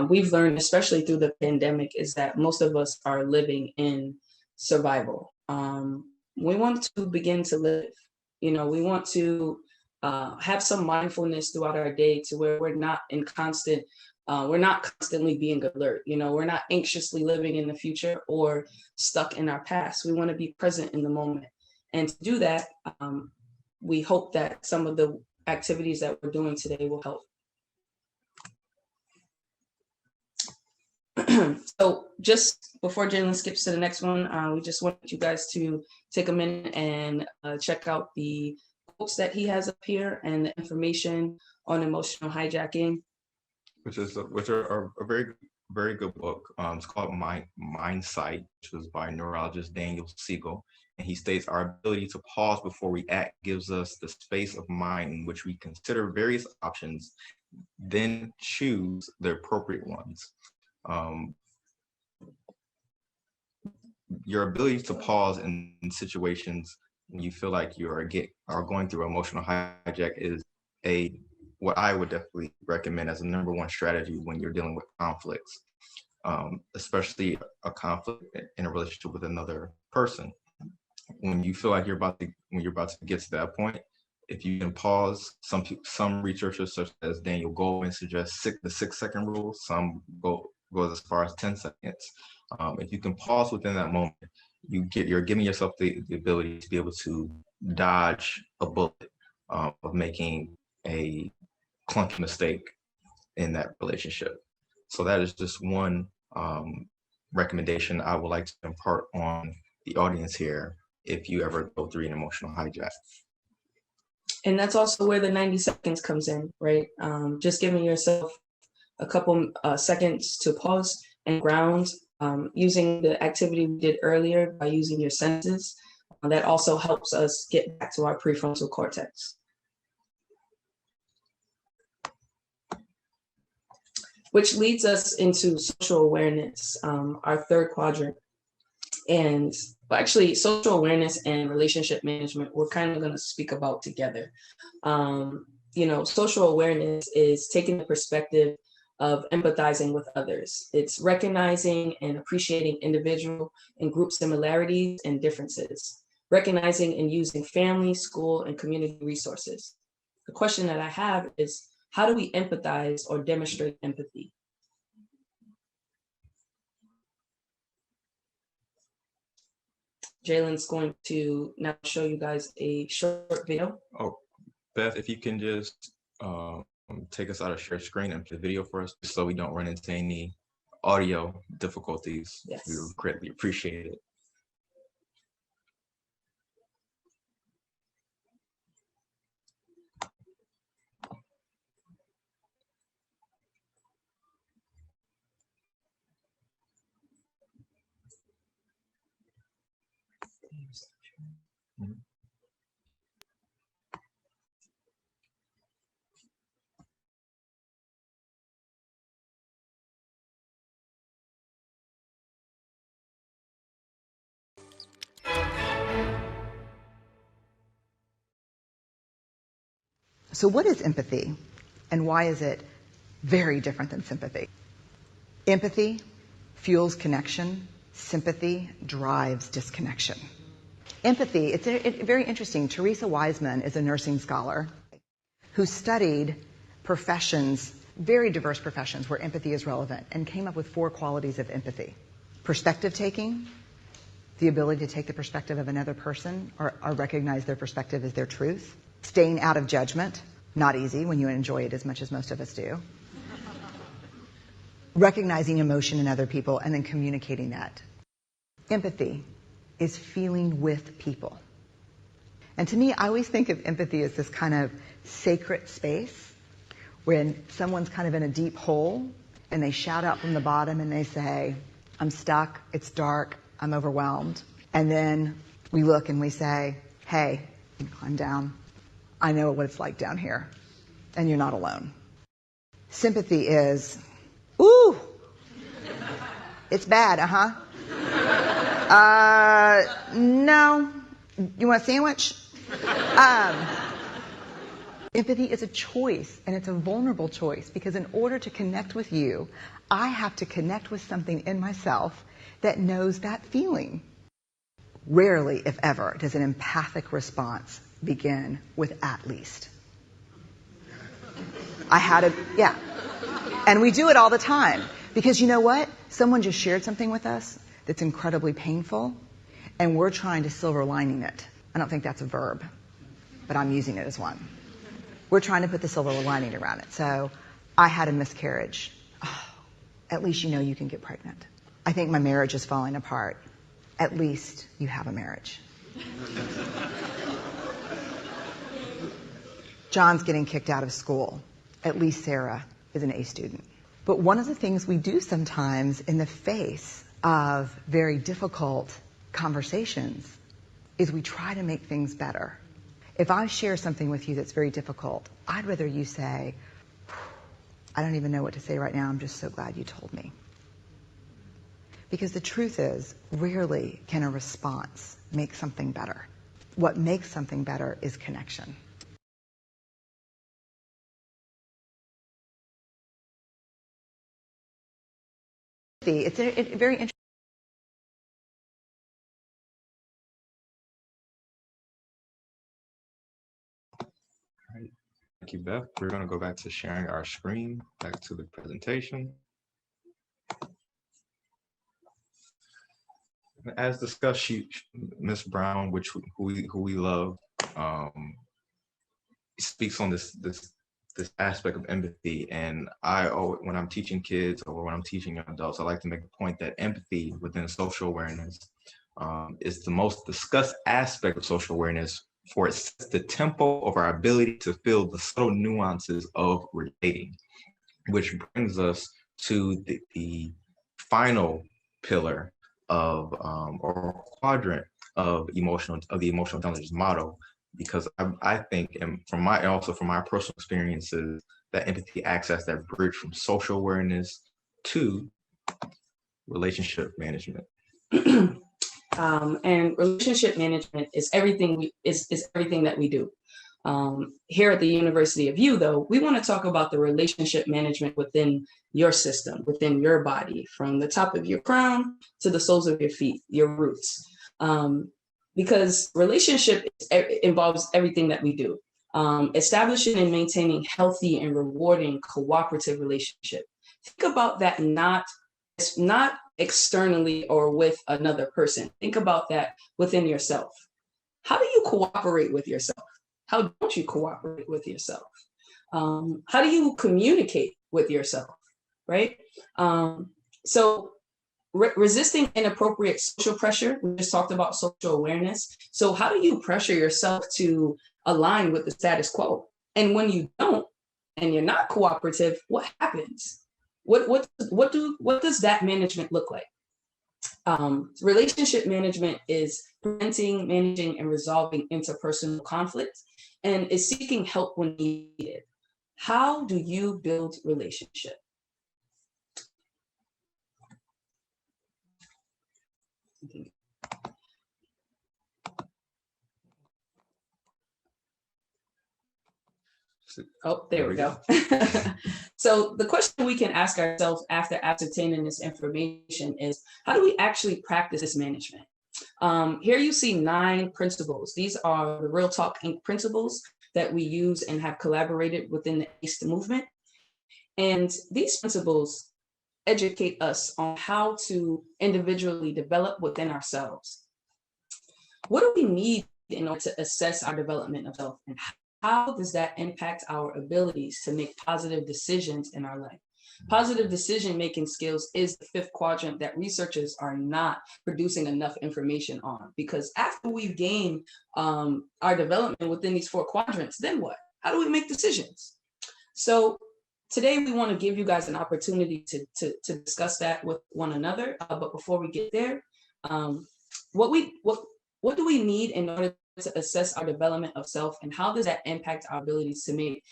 we've learned, especially through the pandemic, is that most of us are living in survival. We want to begin to live. We want to have some mindfulness throughout our day to where we're not constantly being alert. We're not anxiously living in the future or stuck in our past. We want to be present in the moment. And to do that, we hope that some of the activities that we're doing today will help. So just before Jalen skips to the next one, we just want you guys to take a minute and check out the quotes that he has up here and the information on emotional hijacking. Which are a very, very good book. It's called Mindsight, which was by neurologist Daniel Siegel. And he states our ability to pause before we act gives us the space of mind in which we consider various options, then choose the appropriate ones. Your ability to pause in situations when you feel like you are going through emotional hijack is what I would definitely recommend as a number one strategy when you're dealing with conflicts, especially a conflict in a relationship with another person. When you feel like you're about to get to that point, if you can pause, some researchers such as Daniel Goleman suggest the 6-second rule. Some goes as far as 10 seconds. If you can pause within that moment, you're giving yourself the ability to be able to dodge a bullet of making a clunky mistake in that relationship. So that is just one recommendation I would like to impart on the audience here if you ever go through an emotional hijack. And that's also where the 90 seconds comes in, right? Just giving yourself a couple seconds to pause and ground, using the activity we did earlier by using your senses. That also helps us get back to our prefrontal cortex. Which leads us into social awareness, our third quadrant. And actually, social awareness and relationship management, we're kind of going to speak about together. Social awareness is taking the perspective of empathizing with others. It's recognizing and appreciating individual and group similarities and differences, recognizing and using family, school, and community resources. The question that I have is, how do we empathize or demonstrate empathy? Jalen's going to now show you guys a short video. Oh, Beth, if you can just take us out of share screen and play the video for us so we don't run into any audio difficulties. Yes. We would greatly appreciate it. So what is empathy, and why is it very different than sympathy? Empathy fuels connection. Sympathy drives disconnection. Empathy, it's very interesting. Teresa Wiseman is a nursing scholar who studied professions, very diverse professions where empathy is relevant, and came up with 4 qualities of empathy. Perspective taking, the ability to take the perspective of another person or recognize their perspective as their truth. Staying out of judgment, not easy when you enjoy it as much as most of us do. Recognizing emotion in other people and then communicating that. Empathy is feeling with people. And to me, I always think of empathy as this kind of sacred space when someone's kind of in a deep hole and they shout out from the bottom and they say, I'm stuck, it's dark, I'm overwhelmed. And then we look and we say, hey, climb down. I know what it's like down here, and you're not alone. Sympathy is, It's bad, no. You want a sandwich? Empathy is a choice, and it's a vulnerable choice, because in order to connect with you, I have to connect with something in myself that knows that feeling. Rarely, if ever, does an empathic response begin with "at least." Yeah. And we do it all the time. Because you know what? Someone just shared something with us that's incredibly painful, and we're trying to silver lining it. I don't think that's a verb, but I'm using it as one. We're trying to put the silver lining around it. So, I had a miscarriage. Oh, at least you know you can get pregnant. I think my marriage is falling apart. At least you have a marriage. John's getting kicked out of school. At least Sarah is an A student. But one of the things we do sometimes in the face of very difficult conversations is we try to make things better. If I share something with you that's very difficult, I'd rather you say, "I don't even know what to say right now. I'm just so glad you told me." Because the truth is, rarely can a response make something better. What makes something better is connection. It's a very interesting. All right. Thank you, Beth. We're going to go back to sharing our screen, back to the presentation. As discussed, Ms. Brown, who we love, speaks on this aspect of empathy. And when I'm teaching kids or when I'm teaching adults, I like to make a point that empathy within social awareness is the most discussed aspect of social awareness, for it sets the tempo of our ability to feel the subtle nuances of relating, which brings us to the final pillar of or quadrant of the emotional intelligence model, because I think, and from my personal experiences, that empathy acts as that bridge from social awareness to relationship management. And relationship management is everything everything that we do. Here at the University of You, though, we want to talk about the relationship management within your system, within your body, from the top of your crown to the soles of your feet, your roots. Because relationship involves everything that we do. Establishing and maintaining healthy and rewarding cooperative relationship. Think about that not externally or with another person. Think about that within yourself. How do you cooperate with yourself? How don't you cooperate with yourself? How do you communicate with yourself, right? So resisting inappropriate social pressure, we just talked about social awareness. So how do you pressure yourself to align with the status quo? And when you don't, and you're not cooperative, what happens? What does that management look like? Relationship management is preventing, managing, and resolving interpersonal conflict, and is seeking help when needed. How do you build relationship? Oh, there we go. So the question we can ask ourselves after ascertaining this information is, how do we actually practice this management? Here you see 9 principles. These are the Real Talk Inc. principles that we use and have collaborated within the ACE movement. And these principles educate us on how to individually develop within ourselves. What do we need in order to assess our development of self, and how does that impact our abilities to make positive decisions in our life? Positive decision-making skills is the 5th quadrant that researchers are not producing enough information on, because after we've gained our development within these 4 quadrants, then what? How do we make decisions? So today we want to give you guys an opportunity to discuss that with one another. But before we get there, what do we need in order to assess our development of self, and how does that impact our abilities to make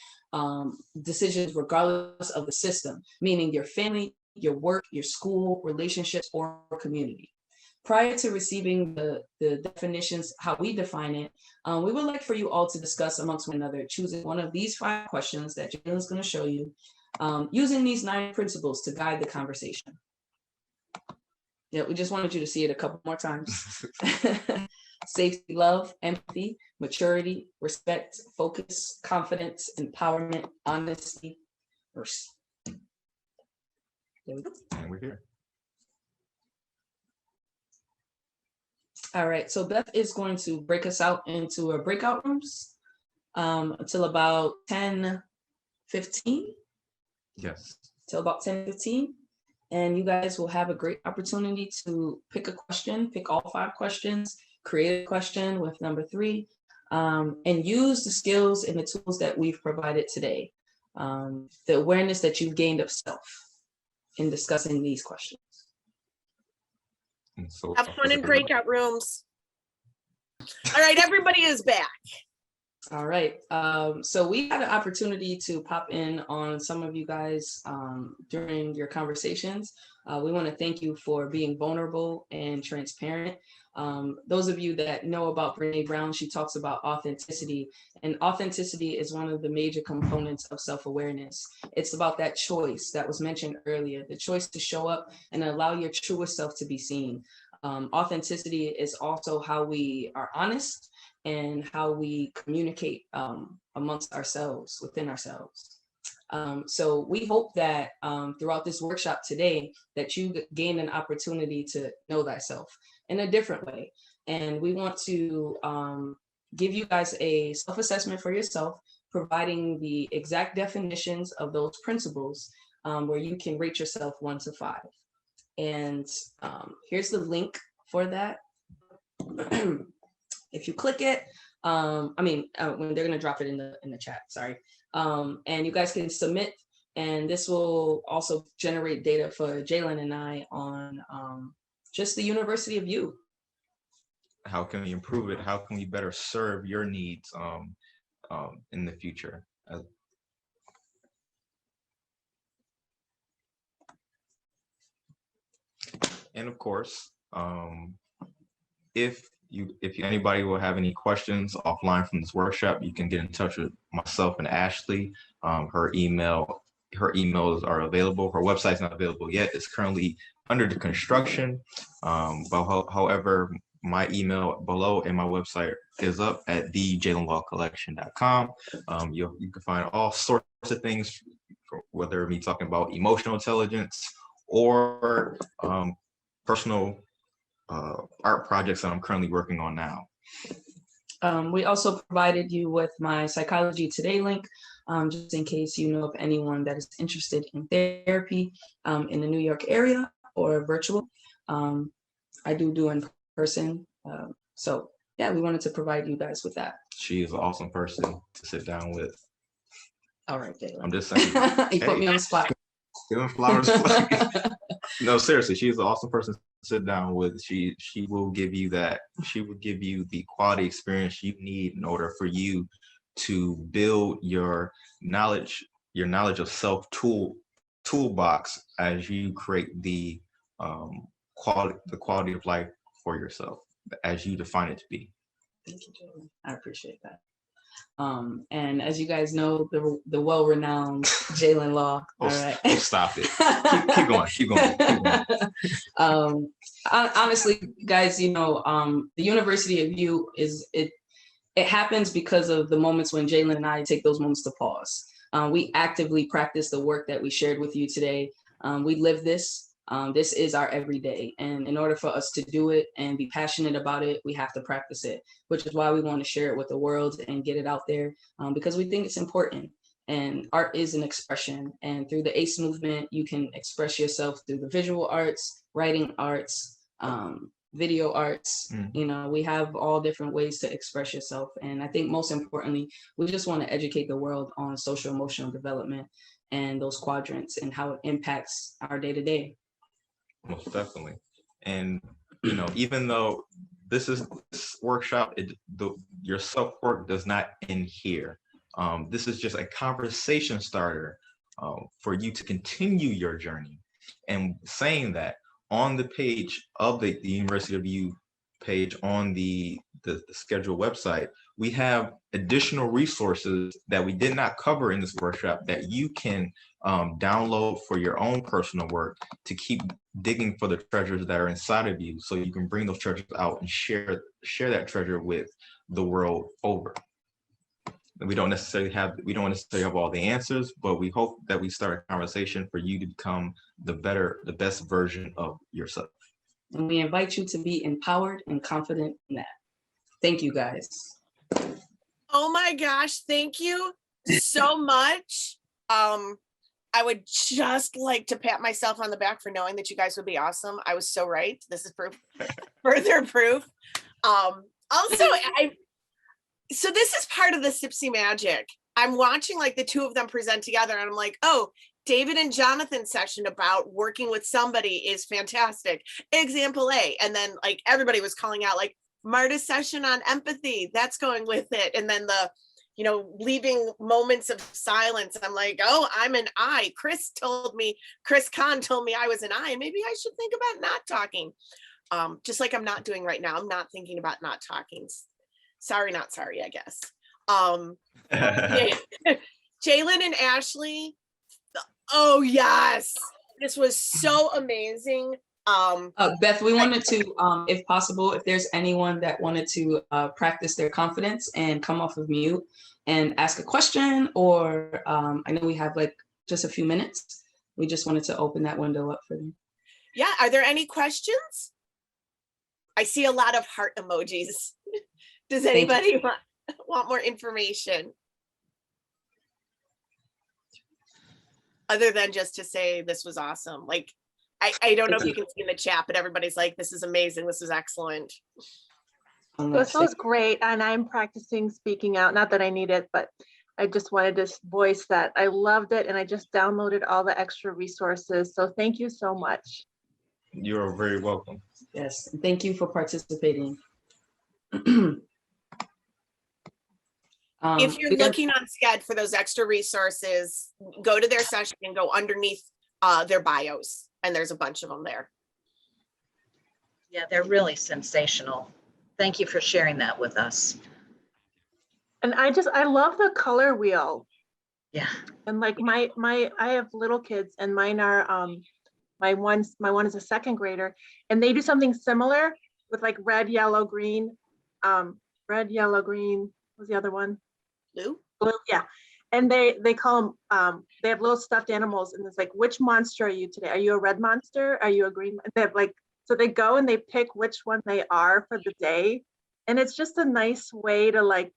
decisions regardless of the system, meaning your family, your work, your school, relationships, or community. Prior to receiving the definitions, how we define it, we would like for you all to discuss amongst one another, choosing one of these 5 questions that Jalen's going to show you, using these 9 principles to guide the conversation. Yeah, we just wanted you to see it a couple more times. Safety, love, empathy, maturity, respect, focus, confidence, empowerment, honesty, mercy. There we go. And we're here. All right, so Beth is going to break us out into our breakout rooms until about 10:15. Yes. Till about 10:15. And you guys will have a great opportunity to pick a question, pick all 5 questions, create a question with number 3, and use the skills and the tools that we've provided today. The awareness that you've gained of self in discussing these questions. So have fun in breakout rooms. All right, everybody is back. All right. So we had an opportunity to pop in on some of you guys during your conversations. We want to thank you for being vulnerable and transparent. Those of you that know about Brene Brown, she talks about authenticity, and authenticity is one of the major components of self-awareness. It's about that choice that was mentioned earlier, the choice to show up and allow your truest self to be seen. Authenticity is also how we are honest and how we communicate amongst ourselves, within ourselves. So we hope that throughout this workshop today, that you gain an opportunity to know thyself in a different way. And we want to give you guys a self-assessment for yourself, providing the exact definitions of those principles where you can rate yourself 1 to 5. And here's the link for that. If you click it, when they're gonna drop it in the chat, sorry. And you guys can submit, and this will also generate data for Jalen and I on just the University of You. How can we improve it? How can we better serve your needs in the future? And of course, if anybody will have any questions offline from this workshop, you can get in touch with myself and Ashley. Her emails are available. Her website's not available yet. It's currently under the construction. But however, my email below and my website is up at thejalenlawcollection.com. You can find all sorts of things, whether me talking about emotional intelligence or personal art projects that I'm currently working on now. We also provided you with my Psychology Today link, just in case you know of anyone that is interested in therapy in the New York area or virtual. I do in person. So yeah, we wanted to provide you guys with that. She is an awesome person to sit down with. All right, Jalen. I'm just saying. You put me on the spot. Giving flowers. No, seriously, she's an awesome person to sit down with. She will give you that. She will give you the quality experience you need in order for you to build your knowledge of self toolbox as you create the quality of life for yourself as you define it to be. Thank you, Jalen. I appreciate that. And as you guys know, the well-renowned Jalen Law. All right. Stop it. Keep going. Honestly, guys, the University of You it happens because of the moments when Jalen and I take those moments to pause. We actively practice the work that we shared with you today. We live this. This is our everyday. And in order for us to do it and be passionate about it, we have to practice it, which is why we want to share it with the world and get it out there, because we think it's important. And art is an expression. And through the ACE movement, you can express yourself through the visual arts, writing arts, video arts. We have all different ways to express yourself. And I think most importantly, we just want to educate the world on social emotional development and those quadrants and how it impacts our day-to-day. Most definitely. And even though this workshop, your self-work does not end here. This is just a conversation starter for you to continue your journey. And saying that, on the page of the University of You page on the schedule website, we have additional resources that we did not cover in this workshop that you can download for your own personal work to keep digging for the treasures that are inside of you, so you can bring those treasures out and share that treasure with the world over. We don't necessarily have all the answers, but we hope that we start a conversation for you to become the best version of yourself. And we invite you to be empowered and confident in that. Thank you, guys. Oh my gosh, thank you so much. I would just like to pat myself on the back for knowing that you guys would be awesome. I was so right. This is proof, further proof. Also, so this is part of the CPSI magic. I'm watching like the two of them present together and I'm like, oh, David and Jonathan's session about working with somebody is fantastic. Example A. And then like everybody was calling out like Marta's session on empathy, that's going with it. And then the, leaving moments of silence. I'm like, oh, I'm an I. Chris Kahn told me I was an I, and maybe I should think about not talking. Just like I'm not doing right now. I'm not thinking about not talking. Sorry, not sorry, I guess. Jalen and Ashley. Oh yes, this was so amazing. Beth, we wanted to, if possible, if there's anyone that wanted to practice their confidence and come off of mute and ask a question, or I know we have like just a few minutes. We just wanted to open that window up for them. Yeah, are there any questions? I see a lot of heart emojis. Does anybody want more information? Other than just to say this was awesome. Like, I don't know if you can see in the chat, but everybody's like, this is amazing. This is excellent. This was great. And I'm practicing speaking out. Not that I need it, but I just wanted to voice that I loved it. And I just downloaded all the extra resources. So thank you so much. You're very welcome. Yes, thank you for participating. If you're looking on Sched for those extra resources, go to their session and go underneath their bios. And there's a bunch of them there. Yeah, they're really sensational. Thank you for sharing that with us. And I love the color wheel. Yeah. And like I have little kids and mine are, my one is a second grader and they do something similar with like red, yellow, green, red, yellow, green. What was the other one? Blue? Blue, yeah. And they call them, they have little stuffed animals and it's like, which monster are you today? Are you a red monster? Are you a green? They have like, so they go and they pick which one they are for the day. And it's just a nice way to like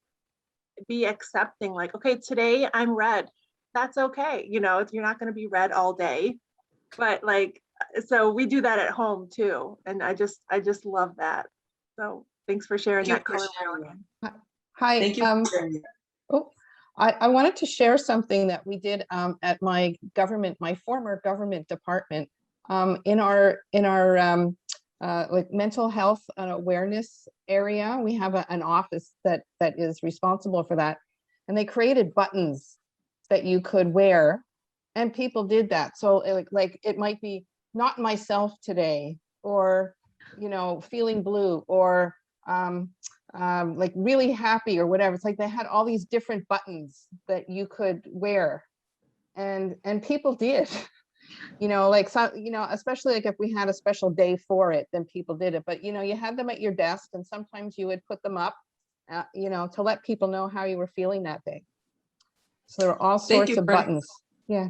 be accepting, like, okay, today I'm red. That's okay. You're not going to be red all day, but like, so we do that at home too. And I just love that. So thanks for sharing that color. Hi. Thank you. I wanted to share something that we did at my former government department in our like mental health and awareness area. We have an office that is responsible for that, and they created buttons that you could wear, and people did that. So like it might be not myself today, or feeling blue, or like really happy or whatever. It's like they had all these different buttons that you could wear, and people did, like some, especially like if we had a special day for it, then people did it. But you had them at your desk, and sometimes you would put them up, to let people know how you were feeling that day. So there were all sorts of buttons. Yeah.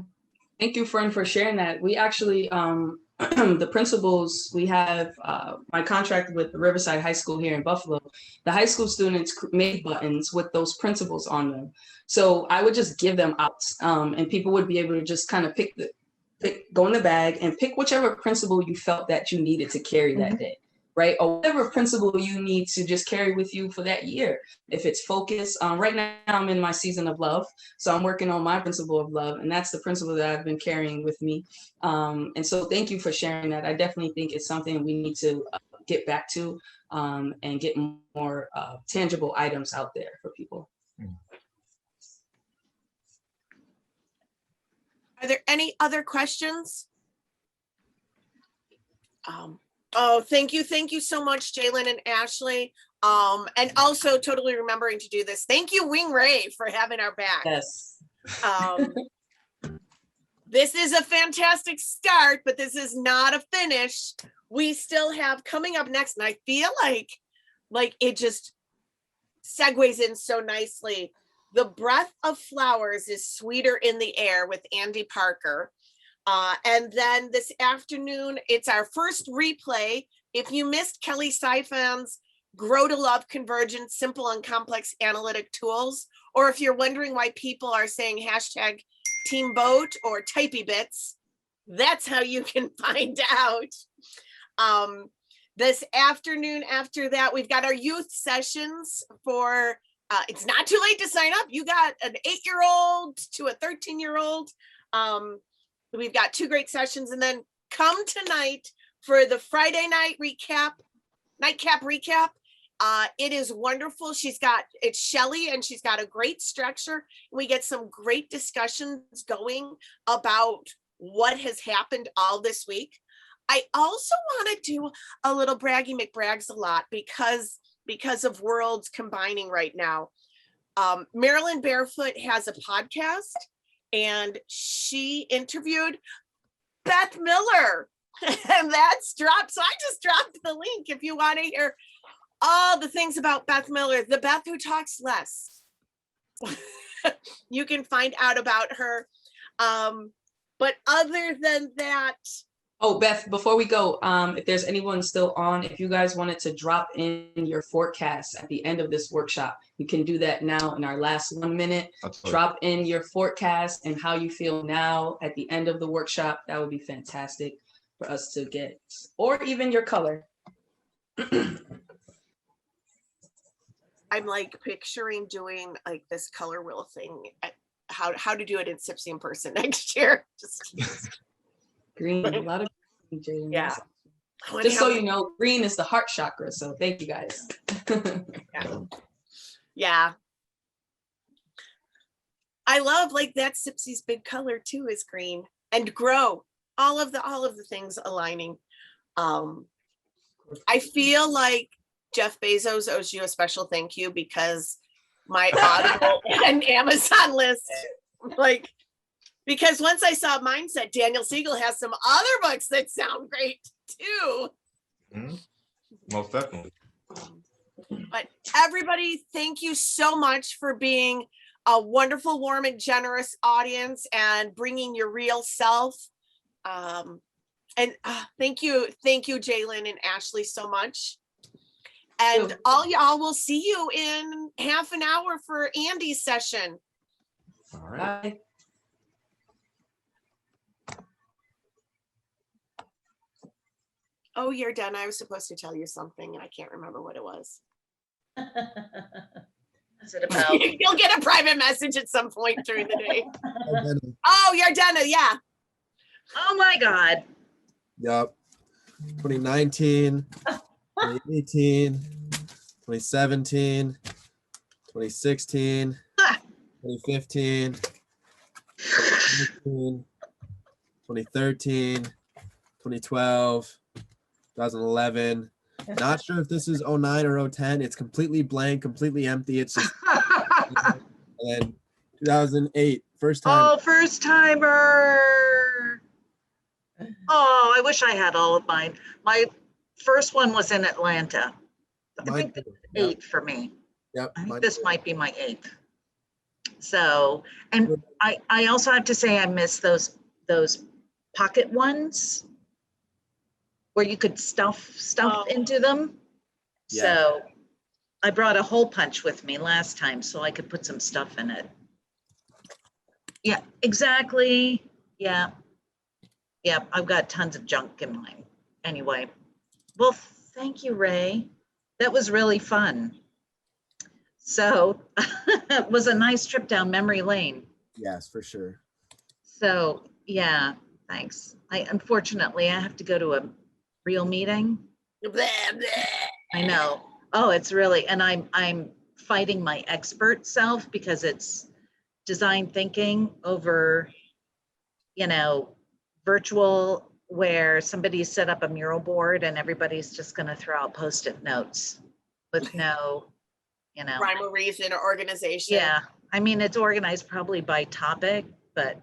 Thank you, friend, for sharing that. We actually, the principals, we have my contract with the Riverside High School here in Buffalo. The high school students made buttons with those principals on them. So I would just give them out, and people would be able to just kind of go in the bag and pick whichever principal you felt that you needed to carry that day, right? Or whatever principle you need to just carry with you for that year. If it's focus, right now I'm in my season of love. So I'm working on my principle of love, and that's the principle that I've been carrying with me. And so thank you for sharing that. I definitely think it's something we need to get back to and get more tangible items out there for people. Are there any other questions? Oh, thank you so much, Jalen and Ashley. And also totally remembering to do this. Thank you, Wing Ray, for having our back. Yes. This is a fantastic start, but this is not a finish. We still have coming up next, and I feel like it just segues in so nicely. The Breath of Flowers is Sweeter in the Air with Andy Parker. And then this afternoon, it's our first replay. If you missed Kelly Siphon's Grow to Love Convergent, Simple and Complex Analytic Tools, or if you're wondering why people are saying hashtag Team Boat or Typey Bits, that's how you can find out. This afternoon after that, we've got our youth sessions for, it's not too late to sign up. You got an 8-year-old to a 13-year-old. We've got 2 great sessions, and then come tonight for the Friday night nightcap recap. It is wonderful. It's Shelly, and she's got a great structure. We get some great discussions going about what has happened all this week. I also want to do a little braggy McBrags a lot because of worlds combining right now. Marilyn Barefoot has a podcast, and she interviewed Beth Miller, and that's dropped. So I just dropped the link if you want to hear all the things about Beth Miller, the Beth who talks less. You can find out about her. But other than that. Oh, Beth, before we go, if there's anyone still on, if you guys wanted to drop in your forecast at the end of this workshop, you can do that now in our last 1 minute. Drop in your forecast and how you feel now at the end of the workshop. That would be fantastic for us to get, or even your color. I'm like picturing doing like this color wheel thing, how to do it in Sipsy in person next year. Just green, a lot of green, Jalen. Yeah. Just so you know, green is the heart chakra. So thank you guys. Yeah. I love like that Sipsy's big color too is green, and grow. All of the things aligning. I feel like Jeff Bezos owes you a special thank you because my Audible and Amazon list, like, because once I saw Mindset, Daniel Siegel has some other books that sound great too. Mm-hmm. Most definitely. But everybody, thank you so much for being a wonderful, warm, and audience and bringing your real self. And thank you, Jalen and Ashley, so much. And all y'all will see you in half an hour for Andy's session. All right. Bye. Oh, you're done. I was supposed to tell you something and I can't remember what it was. What's it about? You'll get a private message at some point during the day. Oh, you're done. Yeah. Oh my God. Yep. 2019, 2018, 2017, 2016, 2015, 2013, 2012, 2011. Not sure if this is 09 or 010. It's completely blank, completely empty. It's just, and then 2008, first time. Oh, first timer. Oh, I wish I had all of mine. My first one was in Atlanta. I think this is 8 for me. Yep. I think this might be my 8th. So, and I also have to say I miss those pocket ones where you could stuff into them. Yeah. So I brought a hole punch with me last time so I could put some stuff in it. Yeah, exactly. Yeah. Yeah, I've got tons of junk in mine. Anyway, well, thank you, Ray. That was really fun. So it was a nice trip down memory lane. Yes, for sure. So yeah, thanks. Unfortunately, I have to go to a real meeting. Blah, blah. I know. Oh, it's really, and I'm fighting my expert self because it's design thinking over, virtual where somebody set up a mural board and everybody's just going to throw out Post-it notes with no, rhyme or reason or organization. Yeah, I mean, it's organized probably by topic, but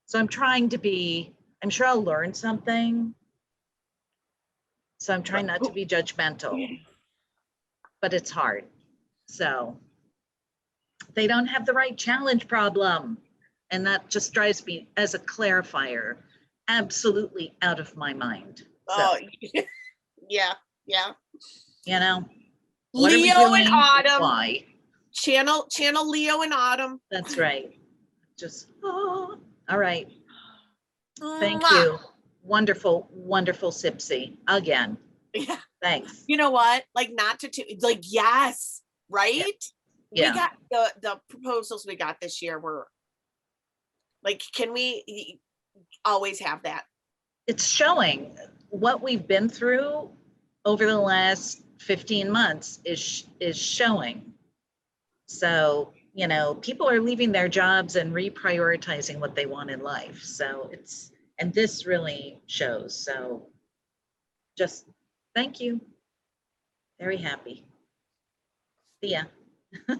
so I'm trying to be, I'm sure I'll learn something. So I'm trying not to be judgmental, but it's hard. So they don't have the right challenge problem. And that just drives me, as a clarifier, absolutely out of my mind. Oh, yeah. What are we Leo and doing? Autumn. Why? Channel Leo and Autumn. That's right. Just, all right. Thank Mwah. you. Wonderful, wonderful Sipsy again. Yeah. Thanks. You know what? Like yes, right? Yeah. We got the proposals we got this year were like, can we always have that? It's showing what we've been through over the last 15 months is showing. So, people are leaving their jobs and reprioritizing what they want in life. So and this really shows. So just thank you. Very happy. See ya. Bye.